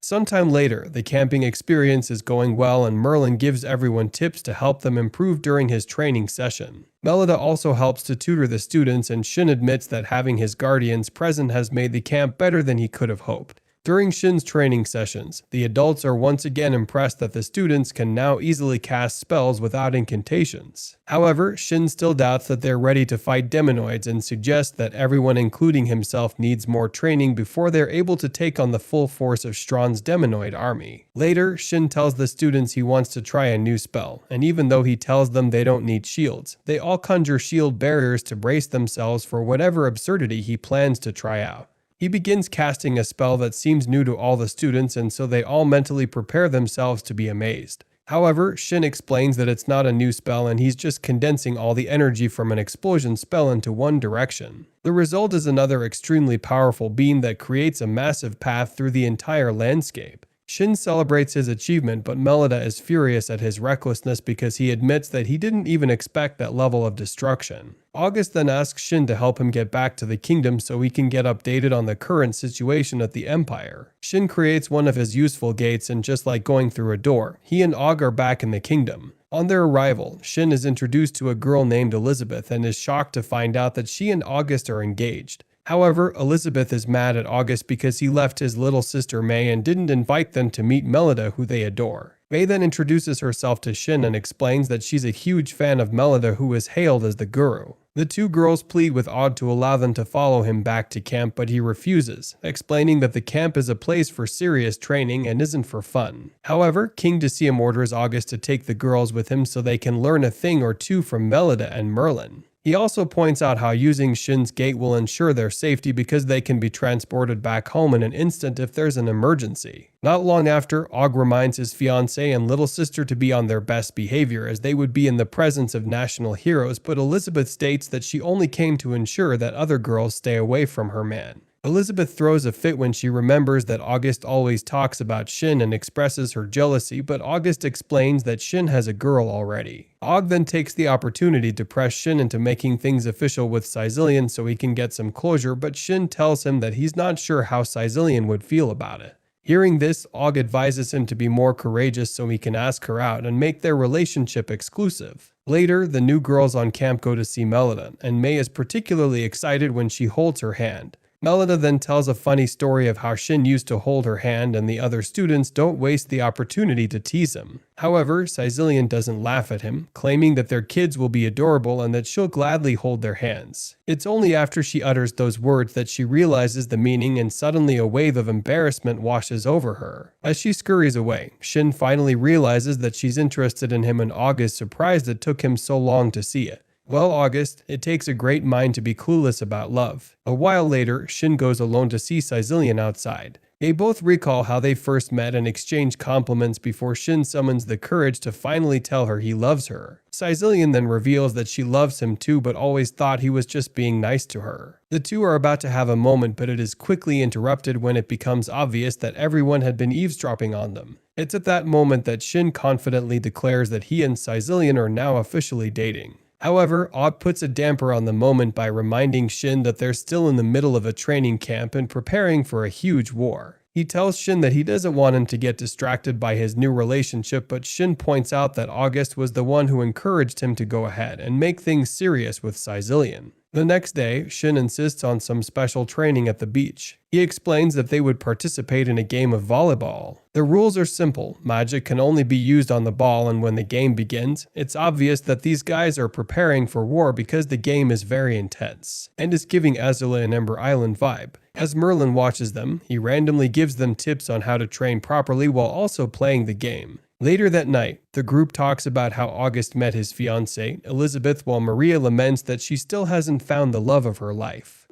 Sometime later, the camping experience is going well, and Merlin gives everyone tips to help them improve during his training session. Melida also helps to tutor the students, and Shin admits that having his guardians present has made the camp better than he could have hoped. During Shin's training sessions, the adults are once again impressed that the students can now easily cast spells without incantations. However, Shin still doubts that they're ready to fight demonoids and suggests that everyone, including himself, needs more training before they're able to take on the full force of Strahn's demonoid army. Later, Shin tells the students he wants to try a new spell, and even though he tells them they don't need shields, they all conjure shield barriers to brace themselves for whatever absurdity he plans to try out. He begins casting a spell that seems new to all the students, and so they all mentally prepare themselves to be amazed. However, Shin explains that it's not a new spell and he's just condensing all the energy from an explosion spell into one direction. The result is another extremely powerful beam that creates a massive path through the entire landscape. Shin celebrates his achievement, but Melida is furious at his recklessness because he admits that he didn't even expect that level of destruction. August then asks Shin to help him get back to the kingdom so he can get updated on the current situation at the Empire. Shin creates one of his useful gates, and just like going through a door, he and Aug are back in the kingdom. On their arrival, Shin is introduced to a girl named Elizabeth and is shocked to find out that she and August are engaged. However, Elizabeth is mad at August because he left his little sister May and didn't invite them to meet Melida, who they adore. May then introduces herself to Shin and explains that she's a huge fan of Melida, who is hailed as the guru. The two girls plead with Aug to allow them to follow him back to camp, but he refuses, explaining that the camp is a place for serious training and isn't for fun. However, King Decium orders August to take the girls with him so they can learn a thing or two from Melida and Merlin. He also points out how using Shin's gate will ensure their safety because they can be transported back home in an instant if there's an emergency. Not long after, Aug reminds his fiancée and little sister to be on their best behavior as they would be in the presence of national heroes, but Elizabeth states that she only came to ensure that other girls stay away from her man. Elizabeth throws a fit when she remembers that August always talks about Shin and expresses her jealousy, but August explains that Shin has a girl already. Aug then takes the opportunity to press Shin into making things official with Caecilian so he can get some closure, but Shin tells him that he's not sure how Caecilian would feel about it. Hearing this, Aug advises him to be more courageous so he can ask her out and make their relationship exclusive. Later, the new girls on camp go to see Melida, and May is particularly excited when she holds her hand. Melida then tells a funny story of how Shin used to hold her hand and the other students don't waste the opportunity to tease him. However, Caecilian doesn't laugh at him, claiming that their kids will be adorable and that she'll gladly hold their hands. It's only after she utters those words that she realizes the meaning, and suddenly a wave of embarrassment washes over her. As she scurries away, Shin finally realizes that she's interested in him, and Aug is surprised it took him so long to see it. Well, August, it takes a great mind to be clueless about love. A while later, Shin goes alone to see Caecilian outside. They both recall how they first met and exchange compliments before Shin summons the courage to finally tell her he loves her. Caecilian then reveals that she loves him too, but always thought he was just being nice to her. The two are about to have a moment, but it is quickly interrupted when it becomes obvious that everyone had been eavesdropping on them. It's at that moment that Shin confidently declares that he and Caecilian are now officially dating. However, Aug puts a damper on the moment by reminding Shin that they're still in the middle of a training camp and preparing for a huge war. He tells Shin that he doesn't want him to get distracted by his new relationship, but Shin points out that August was the one who encouraged him to go ahead and make things serious with Caecilian. The next day, Shin insists on some special training at the beach. He explains that they would participate in a game of volleyball. The rules are simple. Magic can only be used on the ball, and when the game begins, it's obvious that these guys are preparing for war because the game is very intense, and is giving Azula and Ember Island vibe. As Merlin watches them, he randomly gives them tips on how to train properly while also playing the game. Later that night, the group talks about how August met his fiancée, Elizabeth, while Maria laments that she still hasn't found the love of her life.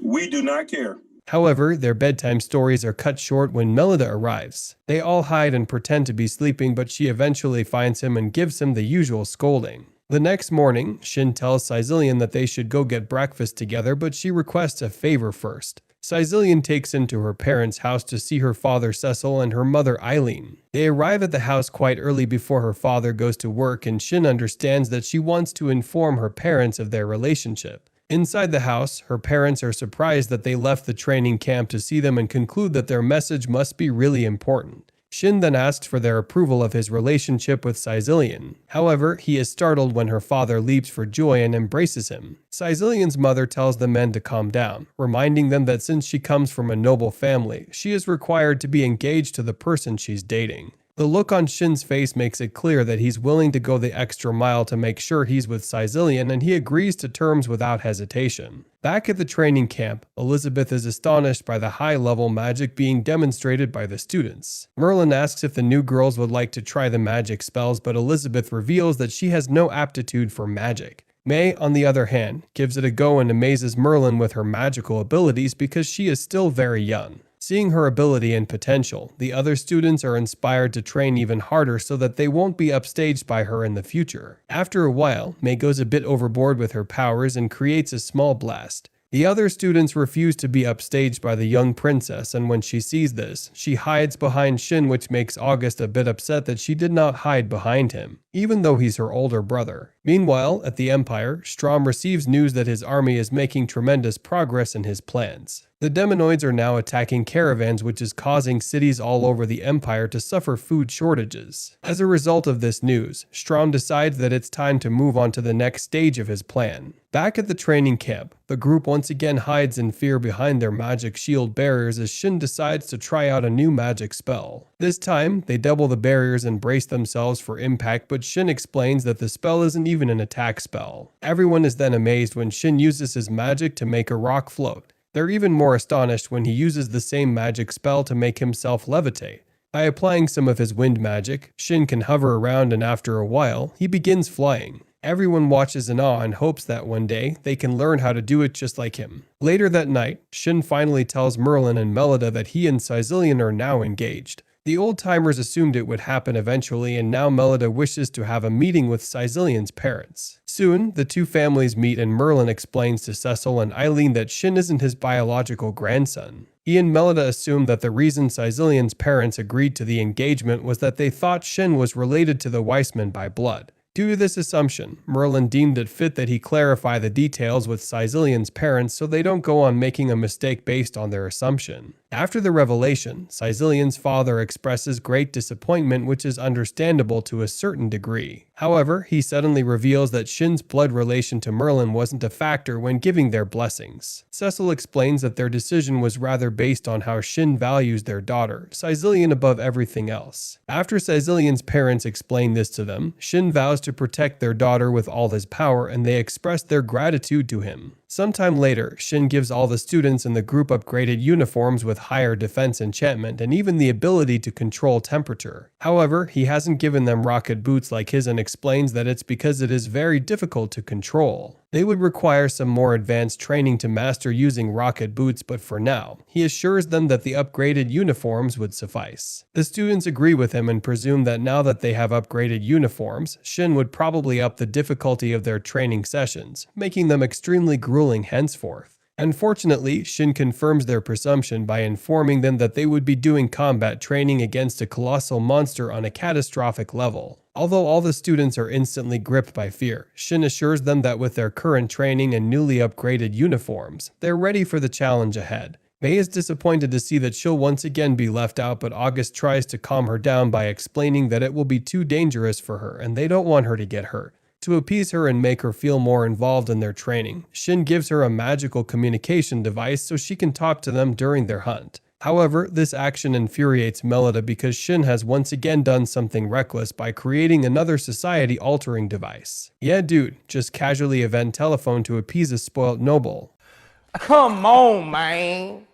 We do not care. However, their bedtime stories are cut short when Melida arrives. They all hide and pretend to be sleeping, but she eventually finds him and gives him the usual scolding. The next morning, Shin tells Caecilian that they should go get breakfast together, but she requests a favor first. Caecilian takes him to her parents' house to see her father Cecil and her mother Eileen. They arrive at the house quite early before her father goes to work, and Shin understands that she wants to inform her parents of their relationship. Inside the house, her parents are surprised that they left the training camp to see them and conclude that their message must be really important. Shin then asks for their approval of his relationship with Caecilian. However, he is startled when her father leaps for joy and embraces him. Caecilian's mother tells the men to calm down, reminding them that since she comes from a noble family, she is required to be engaged to the person she's dating. The look on Shin's face makes it clear that he's willing to go the extra mile to make sure he's with Caecilian, and he agrees to terms without hesitation. Back at the training camp, Elizabeth is astonished by the high-level magic being demonstrated by the students. Merlin asks if the new girls would like to try the magic spells, but Elizabeth reveals that she has no aptitude for magic. May, on the other hand, gives it a go and amazes Merlin with her magical abilities because she is still very young. Seeing her ability and potential, the other students are inspired to train even harder so that they won't be upstaged by her in the future. After a while, May goes a bit overboard with her powers and creates a small blast. The other students refuse to be upstaged by the young princess, and when she sees this, she hides behind Shin, which makes August a bit upset that she did not hide behind him, even though he's her older brother. Meanwhile, at the Empire, Strom receives news that his army is making tremendous progress in his plans. The Demonoids are now attacking caravans, which is causing cities all over the Empire to suffer food shortages. As a result of this news, Strom decides that it's time to move on to the next stage of his plan. Back at the training camp, the group once again hides in fear behind their magic shield barriers as Shin decides to try out a new magic spell. This time, they double the barriers and brace themselves for impact, but Shin explains that the spell isn't even an attack spell. Everyone is then amazed when Shin uses his magic to make a rock float. They're even more astonished when he uses the same magic spell to make himself levitate. By applying some of his wind magic, Shin can hover around, and after a while, he begins flying. Everyone watches in awe and hopes that one day they can learn how to do it just like him. Later that night, Shin finally tells Merlin and Melida that he and Caecilian are now engaged. The old-timers assumed it would happen eventually, and now Melida wishes to have a meeting with Caecilian's parents. Soon, the two families meet, and Merlin explains to Cecil and Eileen that Shin isn't his biological grandson. He and Melida assumed that the reason Caecilian's parents agreed to the engagement was that they thought Shin was related to the Weissman by blood. Due to this assumption, Merlin deemed it fit that he clarify the details with Caecilian's parents so they don't go on making a mistake based on their assumption. After the revelation, Caecilian's father expresses great disappointment, which is understandable to a certain degree. However, he suddenly reveals that Shin's blood relation to Merlin wasn't a factor when giving their blessings. Cecil explains that their decision was rather based on how Shin values their daughter, Caecilian, above everything else. After Caecilian's parents explain this to them, Shin vows to protect their daughter with all his power, and they express their gratitude to him. Sometime later, Shin gives all the students in the group upgraded uniforms with higher defense enchantment and even the ability to control temperature. However, he hasn't given them rocket boots like his and explains that it's because it is very difficult to control. They would require some more advanced training to master using rocket boots, but for now, he assures them that the upgraded uniforms would suffice. The students agree with him and presume that now that they have upgraded uniforms, Shin would probably up the difficulty of their training sessions, making them extremely grueling henceforth. Unfortunately, Shin confirms their presumption by informing them that they would be doing combat training against a colossal monster on a catastrophic level. Although all the students are instantly gripped by fear, Shin assures them that with their current training and newly upgraded uniforms, they're ready for the challenge ahead. May is disappointed to see that she'll once again be left out, but August tries to calm her down by explaining that it will be too dangerous for her and they don't want her to get hurt. To appease her and make her feel more involved in their training, Shin gives her a magical communication device so she can talk to them during their hunt. However, this action infuriates Melida because Shin has once again done something reckless by creating another society-altering device. Yeah, dude, just casually event telephone to appease a spoilt noble. Come on, man.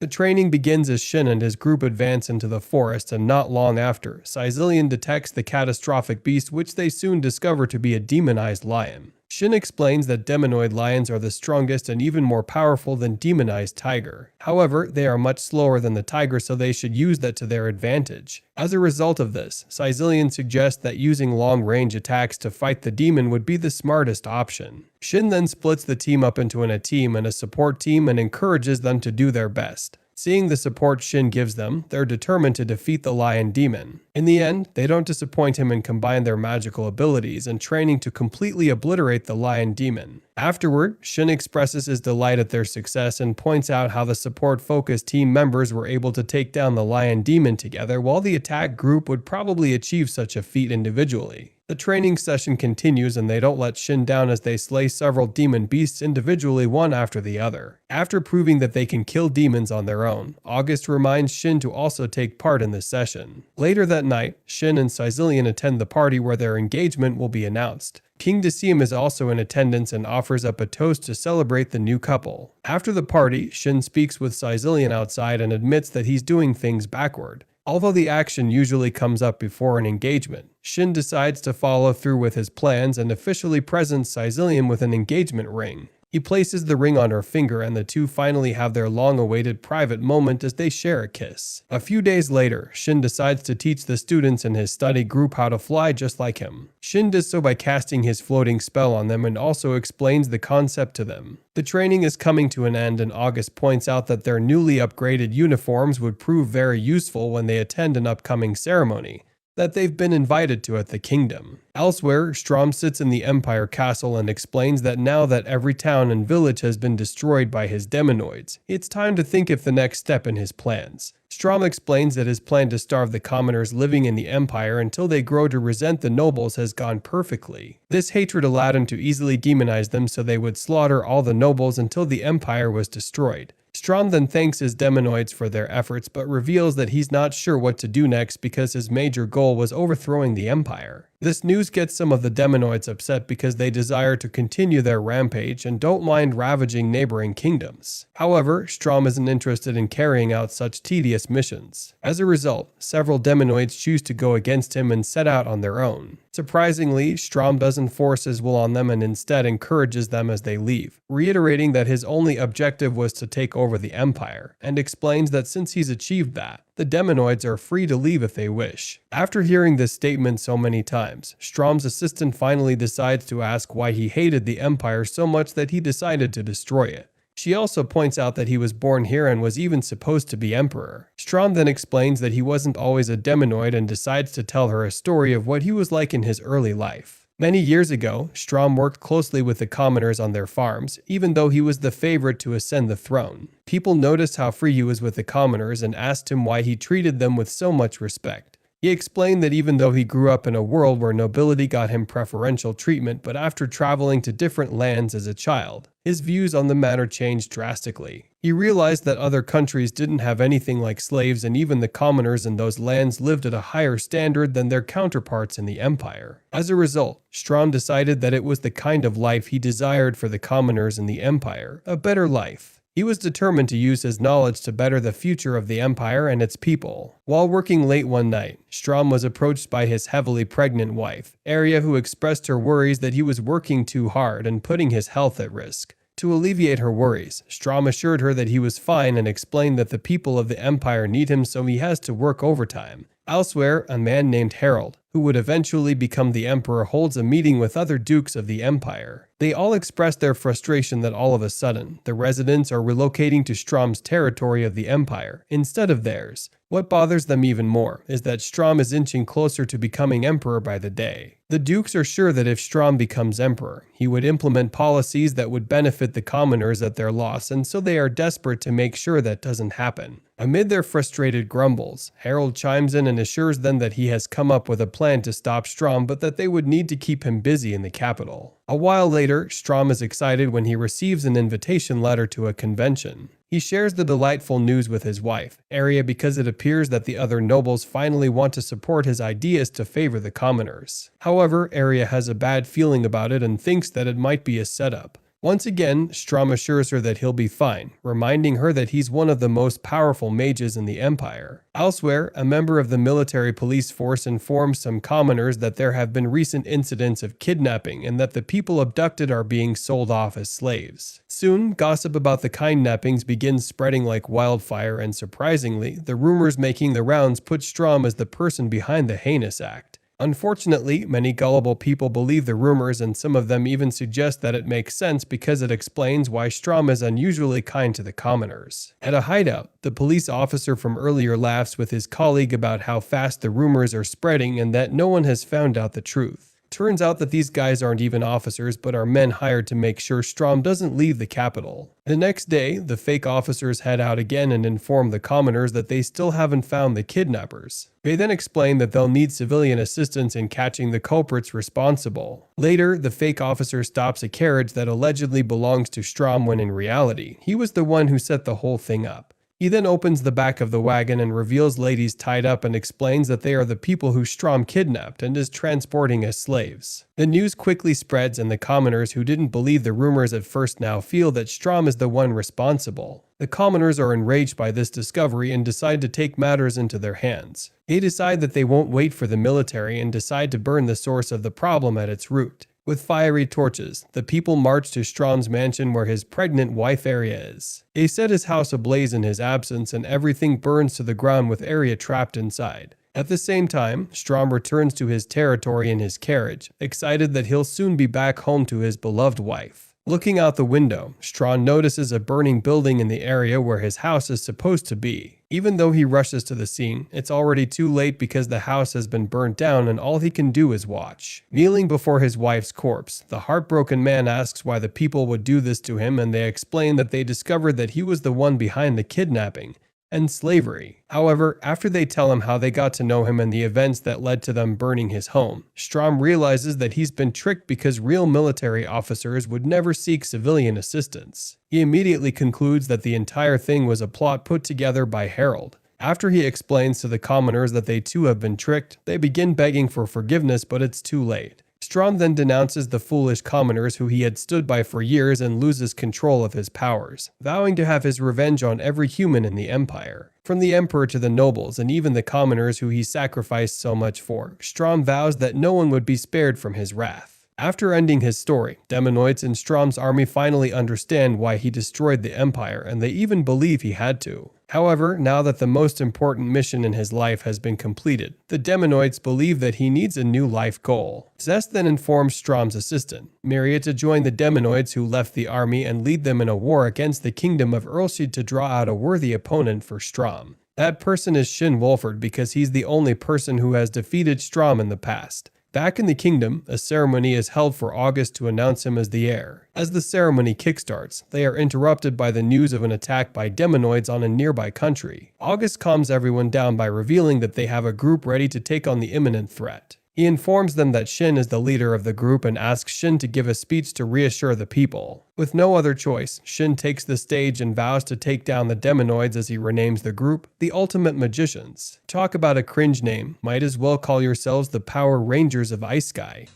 The training begins as Shin and his group advance into the forest, and not long after, Caecilian detects the catastrophic beast, which they soon discover to be a demonized lion. Shin explains that demonoid lions are the strongest and even more powerful than demonized tiger. However, they are much slower than the tiger, so they should use that to their advantage. As a result of this, Caecilian suggests that using long-range attacks to fight the demon would be the smartest option. Shin then splits the team up into a team and a support team and encourages them to do their best. Seeing the support Shin gives them, they're determined to defeat the lion demon. In the end, they don't disappoint him and combine their magical abilities and training to completely obliterate the lion demon. Afterward, Shin expresses his delight at their success and points out how the support-focused team members were able to take down the lion demon together while the attack group would probably achieve such a feat individually. The training session continues and they don't let Shin down as they slay several demon beasts individually one after the other. After proving that they can kill demons on their own, August reminds Shin to also take part in the session. Later that night, Shin and Caecilian attend the party where their engagement will be announced. King Decium is also in attendance and offers up a toast to celebrate the new couple. After the party, Shin speaks with Caecilian outside and admits that he's doing things backward. Although the action usually comes up before an engagement, Shin decides to follow through with his plans and officially presents Caecilian with an engagement ring. He places the ring on her finger and the two finally have their long-awaited private moment as they share a kiss. A few days later, Shin decides to teach the students in his study group how to fly just like him. Shin does so by casting his floating spell on them and also explains the concept to them. The training is coming to an end and August points out that their newly upgraded uniforms would prove very useful when they attend an upcoming ceremony that they've been invited to at the kingdom. Elsewhere, Strom sits in the Empire Castle and explains that now that every town and village has been destroyed by his demonoids, it's time to think of the next step in his plans. Strom explains that his plan to starve the commoners living in the Empire until they grow to resent the nobles has gone perfectly. This hatred allowed him to easily demonize them so they would slaughter all the nobles until the Empire was destroyed. Strom then thanks his demonoids for their efforts but reveals that he's not sure what to do next because his major goal was overthrowing the Empire. This news gets some of the demonoids upset because they desire to continue their rampage and don't mind ravaging neighboring kingdoms. However, Strom isn't interested in carrying out such tedious missions. As a result, several demonoids choose to go against him and set out on their own. Surprisingly, Strom doesn't force his will on them and instead encourages them as they leave, reiterating that his only objective was to take over the Empire, and explains that since he's achieved that, the demonoids are free to leave if they wish. After hearing this statement so many times, Strom's assistant finally decides to ask why he hated the Empire so much that he decided to destroy it. She also points out that he was born here and was even supposed to be emperor. Strom then explains that he wasn't always a demonoid and decides to tell her a story of what he was like in his early life. Many years ago, Strom worked closely with the commoners on their farms, even though he was the favorite to ascend the throne. People noticed how free he was with the commoners and asked him why he treated them with so much respect. He explained that even though he grew up in a world where nobility got him preferential treatment, but after traveling to different lands as a child, his views on the matter changed drastically. He realized that other countries didn't have anything like slaves and even the commoners in those lands lived at a higher standard than their counterparts in the empire. As a result, Strom decided that it was the kind of life he desired for the commoners in the empire, a better life. He was determined to use his knowledge to better the future of the empire and its people. While working late one night, Strom was approached by his heavily pregnant wife, Arya, who expressed her worries that he was working too hard and putting his health at risk. To alleviate her worries, Strom assured her that he was fine and explained that the people of the empire need him so he has to work overtime. Elsewhere, a man named Harold, who would eventually become the emperor, holds a meeting with other dukes of the empire. They all express their frustration that all of a sudden, the residents are relocating to Strom's territory of the empire instead of theirs. What bothers them even more is that Strom is inching closer to becoming emperor by the day. The dukes are sure that if Strom becomes emperor, he would implement policies that would benefit the commoners at their loss, and so they are desperate to make sure that doesn't happen. Amid their frustrated grumbles, Harold chimes in and assures them that he has come up with a plan to stop Strom, but that they would need to keep him busy in the capital. A while later, Strom is excited when he receives an invitation letter to a convention. He shares the delightful news with his wife, Arya, because it appears that the other nobles finally want to support his ideas to favor the commoners. However, Arya has a bad feeling about it and thinks that it might be a setup. Once again, Strom assures her that he'll be fine, reminding her that he's one of the most powerful mages in the empire. Elsewhere, a member of the military police force informs some commoners that there have been recent incidents of kidnapping and that the people abducted are being sold off as slaves. Soon, gossip about the kidnappings begins spreading like wildfire, and surprisingly, the rumors making the rounds put Strom as the person behind the heinous act. Unfortunately, many gullible people believe the rumors, and some of them even suggest that it makes sense because it explains why Strom is unusually kind to the commoners. At a hideout, the police officer from earlier laughs with his colleague about how fast the rumors are spreading and that no one has found out the truth. Turns out that these guys aren't even officers but are men hired to make sure Strom doesn't leave the capital. The next day, the fake officers head out again and inform the commoners that they still haven't found the kidnappers. They then explain that they'll need civilian assistance in catching the culprits responsible. Later, the fake officer stops a carriage that allegedly belongs to Strom when in reality, he was the one who set the whole thing up. He then opens the back of the wagon and reveals ladies tied up and explains that they are the people who Strom kidnapped and is transporting as slaves. The news quickly spreads and the commoners who didn't believe the rumors at first now feel that Strom is the one responsible. The commoners are enraged by this discovery and decide to take matters into their hands. They decide that they won't wait for the military and decide to burn the source of the problem at its root. With fiery torches, the people march to Strom's mansion where his pregnant wife Arya is. They set his house ablaze in his absence and everything burns to the ground with Arya trapped inside. At the same time, Strom returns to his territory in his carriage, excited that he'll soon be back home to his beloved wife. Looking out the window, Strom notices a burning building in the area where his house is supposed to be. Even though he rushes to the scene, it's already too late because the house has been burnt down and all he can do is watch. Kneeling before his wife's corpse, the heartbroken man asks why the people would do this to him and they explain that they discovered that he was the one behind the kidnapping and slavery. However, after they tell him how they got to know him and the events that led to them burning his home, Strom realizes that he's been tricked because real military officers would never seek civilian assistance. He immediately concludes that the entire thing was a plot put together by Harold. After he explains to the commoners that they too have been tricked, they begin begging for forgiveness, but it's too late. Strom then denounces the foolish commoners who he had stood by for years and loses control of his powers, vowing to have his revenge on every human in the Empire. From the Emperor to the nobles and even the commoners who he sacrificed so much for, Strom vows that no one would be spared from his wrath. After ending his story, Demonoids in Strom's army finally understand why he destroyed the Empire, and they even believe he had to. However, now that the most important mission in his life has been completed, the Demonoids believe that he needs a new life goal. Zest then informs Strom's assistant, Myria, to join the Demonoids who left the army and lead them in a war against the kingdom of Earlshire to draw out a worthy opponent for Strom. That person is Shin Wolford because he's the only person who has defeated Strom in the past. Back in the kingdom, a ceremony is held for August to announce him as the heir. As the ceremony kickstarts, they are interrupted by the news of an attack by Demonoids on a nearby country. August calms everyone down by revealing that they have a group ready to take on the imminent threat. He informs them that Shin is the leader of the group and asks Shin to give a speech to reassure the people. With no other choice, Shin takes the stage and vows to take down the Demonoids as he renames the group the Ultimate Magicians. Talk about a cringe name, might as well call yourselves the Power Rangers of Ice Sky.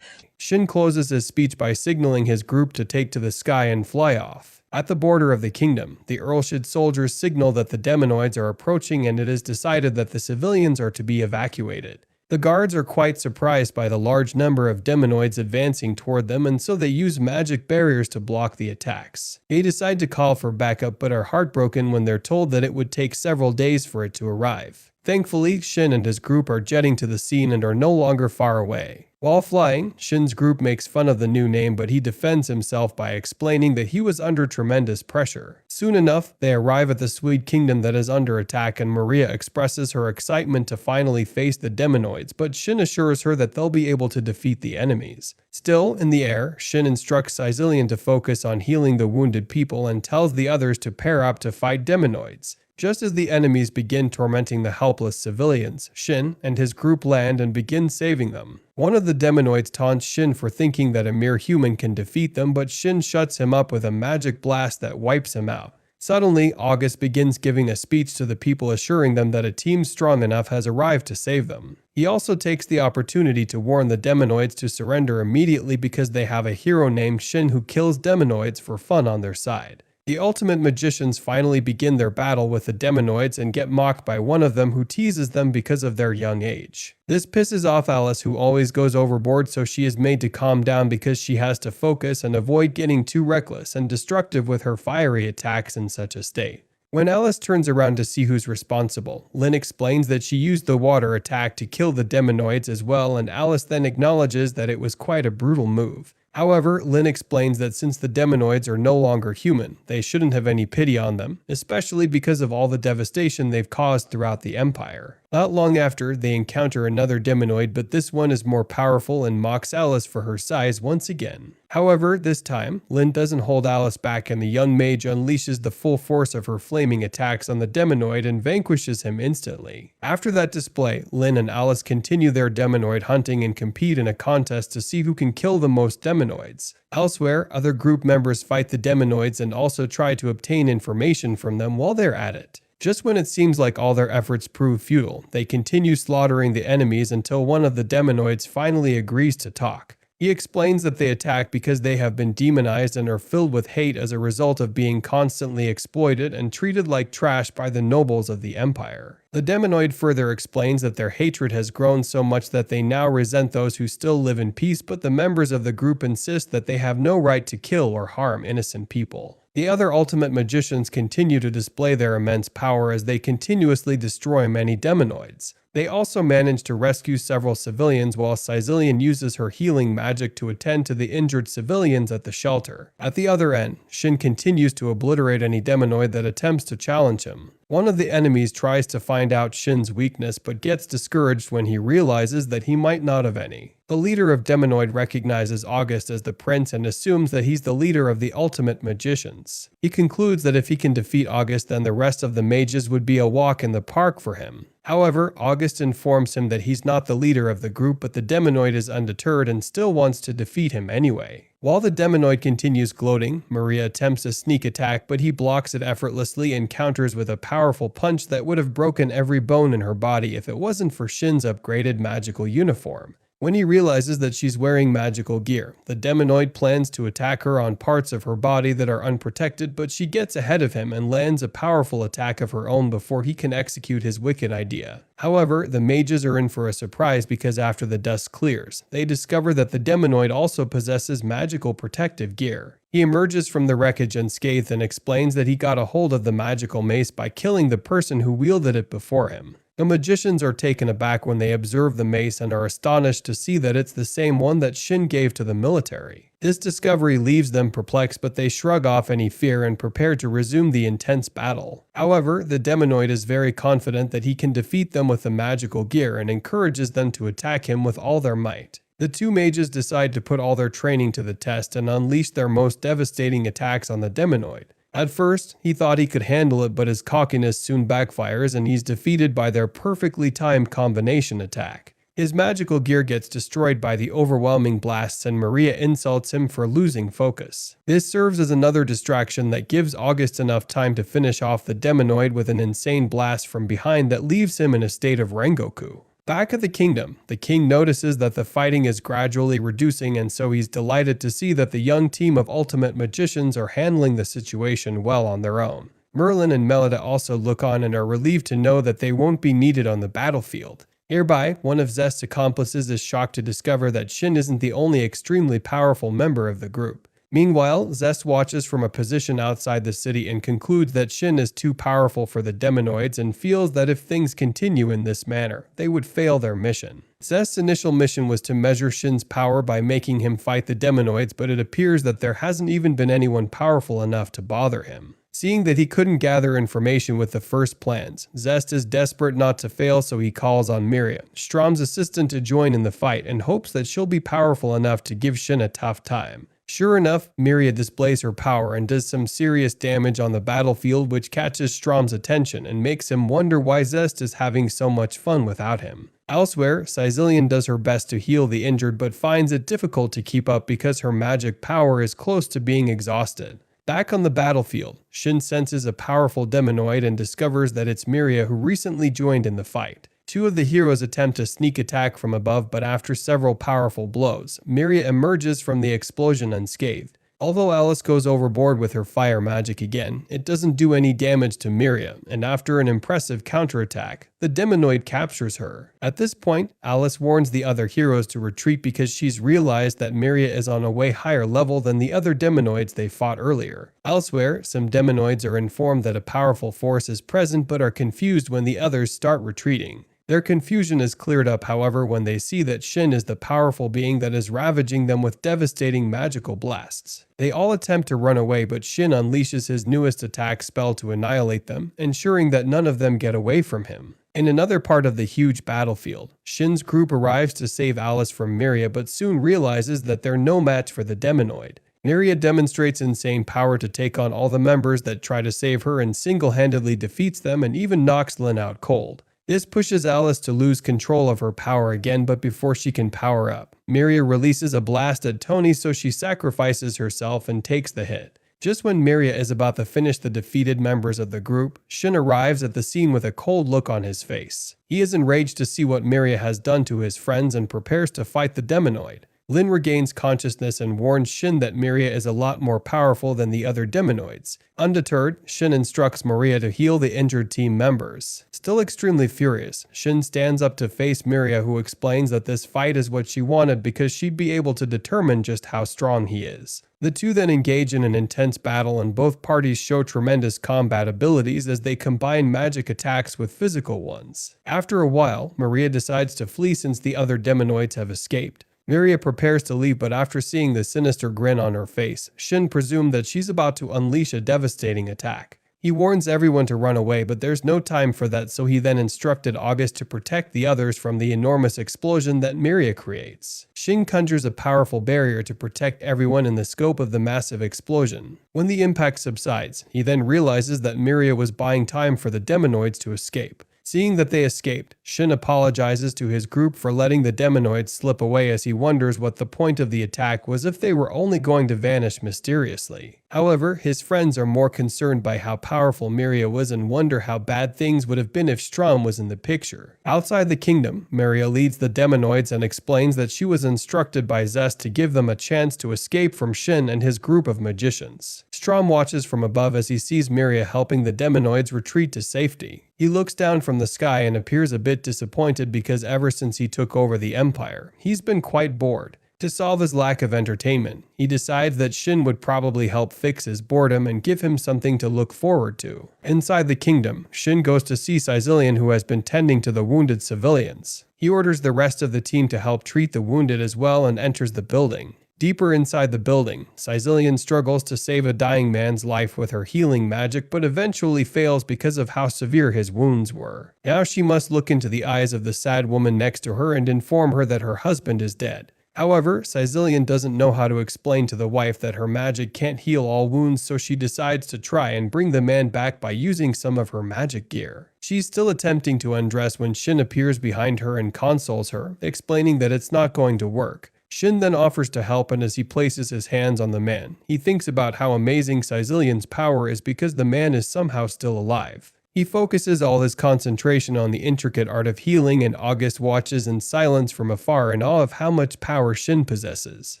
Shin closes his speech by signaling his group to take to the sky and fly off. At the border of the kingdom, the Earlshire soldiers signal that the Demonoids are approaching and it is decided that the civilians are to be evacuated. The guards are quite surprised by the large number of Demonoids advancing toward them, and so they use magic barriers to block the attacks. They decide to call for backup but are heartbroken when they're told that it would take several days for it to arrive. Thankfully, Shin and his group are jetting to the scene and are no longer far away. While flying, Shin's group makes fun of the new name, but he defends himself by explaining that he was under tremendous pressure. Soon enough, they arrive at the Swede kingdom that is under attack, and Myria expresses her excitement to finally face the Demonoids, but Shin assures her that they'll be able to defeat the enemies. Still, in the air, Shin instructs Sicilian to focus on healing the wounded people and tells the others to pair up to fight Demonoids. Just as the enemies begin tormenting the helpless civilians, Shin and his group land and begin saving them. One of the Demonoids taunts Shin for thinking that a mere human can defeat them, but Shin shuts him up with a magic blast that wipes him out. Suddenly, August begins giving a speech to the people assuring them that a team strong enough has arrived to save them. He also takes the opportunity to warn the Demonoids to surrender immediately because they have a hero named Shin who kills Demonoids for fun on their side. The Ultimate Magicians finally begin their battle with the Demonoids and get mocked by one of them who teases them because of their young age. This pisses off Alice, who always goes overboard, so she is made to calm down because she has to focus and avoid getting too reckless and destructive with her fiery attacks in such a state. When Alice turns around to see who's responsible, Lynn explains that she used the water attack to kill the Demonoids as well, and Alice then acknowledges that it was quite a brutal move. However, Lynn explains that since the Demonoids are no longer human, they shouldn't have any pity on them, especially because of all the devastation they've caused throughout the Empire. Not long after, they encounter another demonoid, but this one is more powerful and mocks Alice for her size once again. However, this time, Lynn doesn't hold Alice back and the young mage unleashes the full force of her flaming attacks on the demonoid and vanquishes him instantly. After that display, Lynn and Alice continue their demonoid hunting and compete in a contest to see who can kill the most demonoids. Elsewhere, other group members fight the demonoids and also try to obtain information from them while they're at it. Just when it seems like all their efforts prove futile, they continue slaughtering the enemies until one of the demonoids finally agrees to talk. He explains that they attack because they have been demonized and are filled with hate as a result of being constantly exploited and treated like trash by the nobles of the empire. The demonoid further explains that their hatred has grown so much that they now resent those who still live in peace, but the members of the group insist that they have no right to kill or harm innocent people. The other ultimate magicians continue to display their immense power as they continuously destroy many demonoids. They also manage to rescue several civilians while Sicilian uses her healing magic to attend to the injured civilians at the shelter. At the other end, Shin continues to obliterate any demonoid that attempts to challenge him. One of the enemies tries to find out Shin's weakness but gets discouraged when he realizes that he might not have any. The leader of Demonoid recognizes August as the prince and assumes that he's the leader of the ultimate magicians. He concludes that if he can defeat August, then the rest of the mages would be a walk in the park for him. However, August informs him that he's not the leader of the group, but the demonoid is undeterred and still wants to defeat him anyway. While the demonoid continues gloating, Maria attempts a sneak attack, but he blocks it effortlessly and counters with a powerful punch that would have broken every bone in her body if it wasn't for Shin's upgraded magical uniform. When he realizes that she's wearing magical gear, the demonoid plans to attack her on parts of her body that are unprotected, but she gets ahead of him and lands a powerful attack of her own before he can execute his wicked idea. However, the mages are in for a surprise because after the dust clears, they discover that the demonoid also possesses magical protective gear. He emerges from the wreckage unscathed and explains that he got a hold of the magical mace by killing the person who wielded it before him. The magicians are taken aback when they observe the mace and are astonished to see that it's the same one that Shin gave to the military. This discovery leaves them perplexed, but they shrug off any fear and prepare to resume the intense battle. However, the demonoid is very confident that he can defeat them with the magical gear and encourages them to attack him with all their might. The two mages decide to put all their training to the test and unleash their most devastating attacks on the demonoid. At first, he thought he could handle it, but his cockiness soon backfires and he's defeated by their perfectly timed combination attack. His magical gear gets destroyed by the overwhelming blasts and Maria insults him for losing focus. This serves as another distraction that gives August enough time to finish off the demonoid with an insane blast from behind that leaves him in a state of Rengoku. Back at the kingdom, the king notices that the fighting is gradually reducing, and so he's delighted to see that the young team of ultimate magicians are handling the situation well on their own. Merlin and Melida also look on and are relieved to know that they won't be needed on the battlefield. Hereby, one of Zest's accomplices is shocked to discover that Shin isn't the only extremely powerful member of the group. Meanwhile, Zest watches from a position outside the city and concludes that Shin is too powerful for the demonoids and feels that if things continue in this manner, they would fail their mission. Zest's initial mission was to measure Shin's power by making him fight the demonoids, but it appears that there hasn't even been anyone powerful enough to bother him. Seeing that he couldn't gather information with the first plans, Zest is desperate not to fail, so he calls on Miria, Strom's assistant, to join in the fight and hopes that she'll be powerful enough to give Shin a tough time. Sure enough, Miria displays her power and does some serious damage on the battlefield, which catches Strom's attention and makes him wonder why Zest is having so much fun without him. Elsewhere, Sicilian does her best to heal the injured but finds it difficult to keep up because her magic power is close to being exhausted. Back on the battlefield, Shin senses a powerful demonoid and discovers that it's Miria who recently joined in the fight. Two of the heroes attempt a sneak attack from above, but after several powerful blows, Miria emerges from the explosion unscathed. Although Alice goes overboard with her fire magic again, it doesn't do any damage to Miria, and after an impressive counterattack, the demonoid captures her. At this point, Alice warns the other heroes to retreat because she's realized that Miria is on a way higher level than the other demonoids they fought earlier. Elsewhere, some demonoids are informed that a powerful force is present but are confused when the others start retreating. Their confusion is cleared up, however, when they see that Shin is the powerful being that is ravaging them with devastating magical blasts. They all attempt to run away, but Shin unleashes his newest attack spell to annihilate them, ensuring that none of them get away from him. In another part of the huge battlefield, Shin's group arrives to save Alice from Miria but soon realizes that they're no match for the Demonoid. Miria demonstrates insane power to take on all the members that try to save her and single-handedly defeats them and even knocks Lin out cold. This pushes Alice to lose control of her power again, but before she can power up, Miria releases a blast at Tony, so she sacrifices herself and takes the hit. Just when Miria is about to finish the defeated members of the group, Shin arrives at the scene with a cold look on his face. He is enraged to see what Miria has done to his friends and prepares to fight the Demonoid. Lin regains consciousness and warns Shin that Miria is a lot more powerful than the other Demonoids. Undeterred, Shin instructs Miria to heal the injured team members. Still extremely furious, Shin stands up to face Miria, who explains that this fight is what she wanted because she'd be able to determine just how strong he is. The two then engage in an intense battle, and both parties show tremendous combat abilities as they combine magic attacks with physical ones. After a while, Miria decides to flee since the other Demonoids have escaped. Miria prepares to leave, but after seeing the sinister grin on her face, Shin presumes that she's about to unleash a devastating attack. He warns everyone to run away, but there's no time for that, so he then instructed August to protect the others from the enormous explosion that Miria creates. Shin conjures a powerful barrier to protect everyone in the scope of the massive explosion. When the impact subsides, he then realizes that Miria was buying time for the Demonoids to escape. Seeing that they escaped, Shin apologizes to his group for letting the Demonoids slip away, as he wonders what the point of the attack was if they were only going to vanish mysteriously. However, his friends are more concerned by how powerful Miria was and wonder how bad things would have been if Strom was in the picture. Outside the kingdom, Miria leads the Demonoids and explains that she was instructed by Zest to give them a chance to escape from Shin and his group of magicians. Strom watches from above as he sees Miria helping the Demonoids retreat to safety. He looks down from the sky and appears a bit disappointed because ever since he took over the Empire, he's been quite bored. To solve his lack of entertainment, he decides that Shin would probably help fix his boredom and give him something to look forward to. Inside the kingdom, Shin goes to see Caecilian, who has been tending to the wounded civilians. He orders the rest of the team to help treat the wounded as well and enters the building. Deeper inside the building, Caecilian struggles to save a dying man's life with her healing magic, but eventually fails because of how severe his wounds were. Now she must look into the eyes of the sad woman next to her and inform her that her husband is dead. However, Caecilian doesn't know how to explain to the wife that her magic can't heal all wounds, so she decides to try and bring the man back by using some of her magic gear. She's still attempting to undress when Shin appears behind her and consoles her, explaining that it's not going to work. Shin then offers to help, and as he places his hands on the man, he thinks about how amazing Caecilian's power is because the man is somehow still alive. He focuses all his concentration on the intricate art of healing, and August watches in silence from afar in awe of how much power Shin possesses.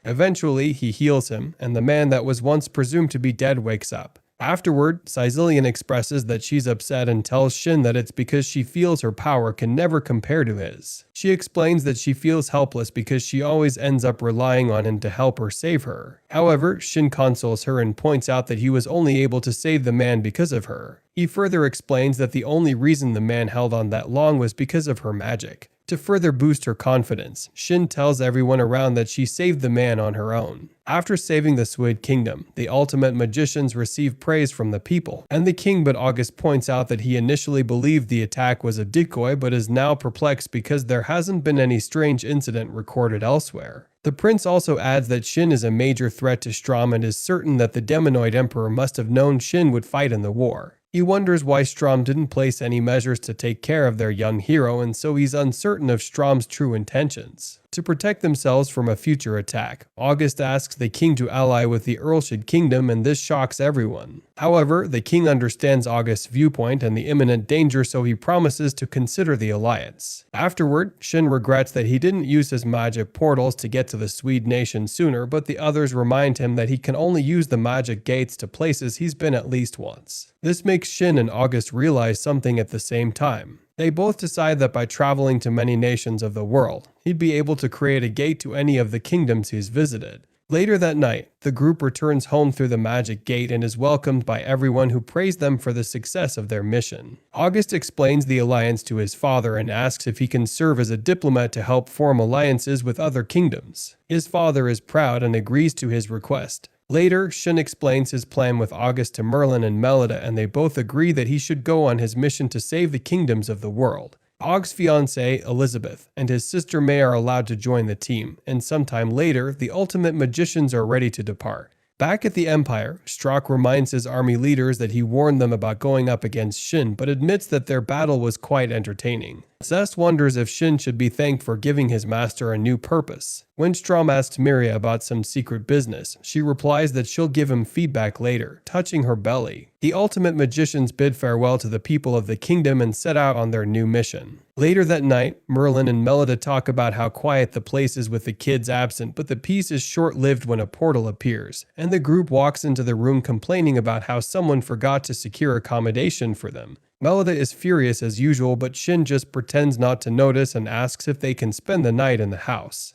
Eventually, he heals him, and the man that was once presumed to be dead wakes up. Afterward, Caecilian expresses that she's upset and tells Shin that it's because she feels her power can never compare to his. She explains that she feels helpless because she always ends up relying on him to help her save her. However, Shin consoles her and points out that he was only able to save the man because of her. He further explains that the only reason the man held on that long was because of her magic. To further boost her confidence, Shin tells everyone around that she saved the man on her own. After saving the Swid Kingdom, the ultimate magicians receive praise from the people and the king, but August points out that he initially believed the attack was a decoy but is now perplexed because there hasn't been any strange incident recorded elsewhere. The prince also adds that Shin is a major threat to Strom and is certain that the Demonoid Emperor must have known Shin would fight in the war. He wonders why Strom didn't place any measures to take care of their young hero, and so he's uncertain of Strom's true intentions. To protect themselves from a future attack, August asks the king to ally with the Earlshire Kingdom, and this shocks everyone. However, the king understands August's viewpoint and the imminent danger, so he promises to consider the alliance. Afterward, Shin regrets that he didn't use his magic portals to get to the Swede nation sooner, but the others remind him that he can only use the magic gates to places he's been at least once. This makes Shin and August realize something at the same time. They both decide that by traveling to many nations of the world, he'd be able to create a gate to any of the kingdoms he's visited. Later that night, the group returns home through the magic gate and is welcomed by everyone who praise them for the success of their mission. August explains the alliance to his father and asks if he can serve as a diplomat to help form alliances with other kingdoms. His father is proud and agrees to his request. Later, Shin explains his plan with August to Merlin and Melida, and they both agree that he should go on his mission to save the kingdoms of the world. Og's fiancée, Elizabeth, and his sister May are allowed to join the team, and sometime later, the ultimate magicians are ready to depart. Back at the Empire, Strock reminds his army leaders that he warned them about going up against Shin, but admits that their battle was quite entertaining. Zest wonders if Shin should be thanked for giving his master a new purpose. When Strom asks Miria about some secret business, she replies that she'll give him feedback later, touching her belly. The ultimate magicians bid farewell to the people of the kingdom and set out on their new mission. Later that night, Merlin and Melida talk about how quiet the place is with the kids absent, but the peace is short-lived when a portal appears, and the group walks into the room complaining about how someone forgot to secure accommodation for them. Melida is furious as usual, but Shin just pretends not to notice and asks if they can spend the night in the house.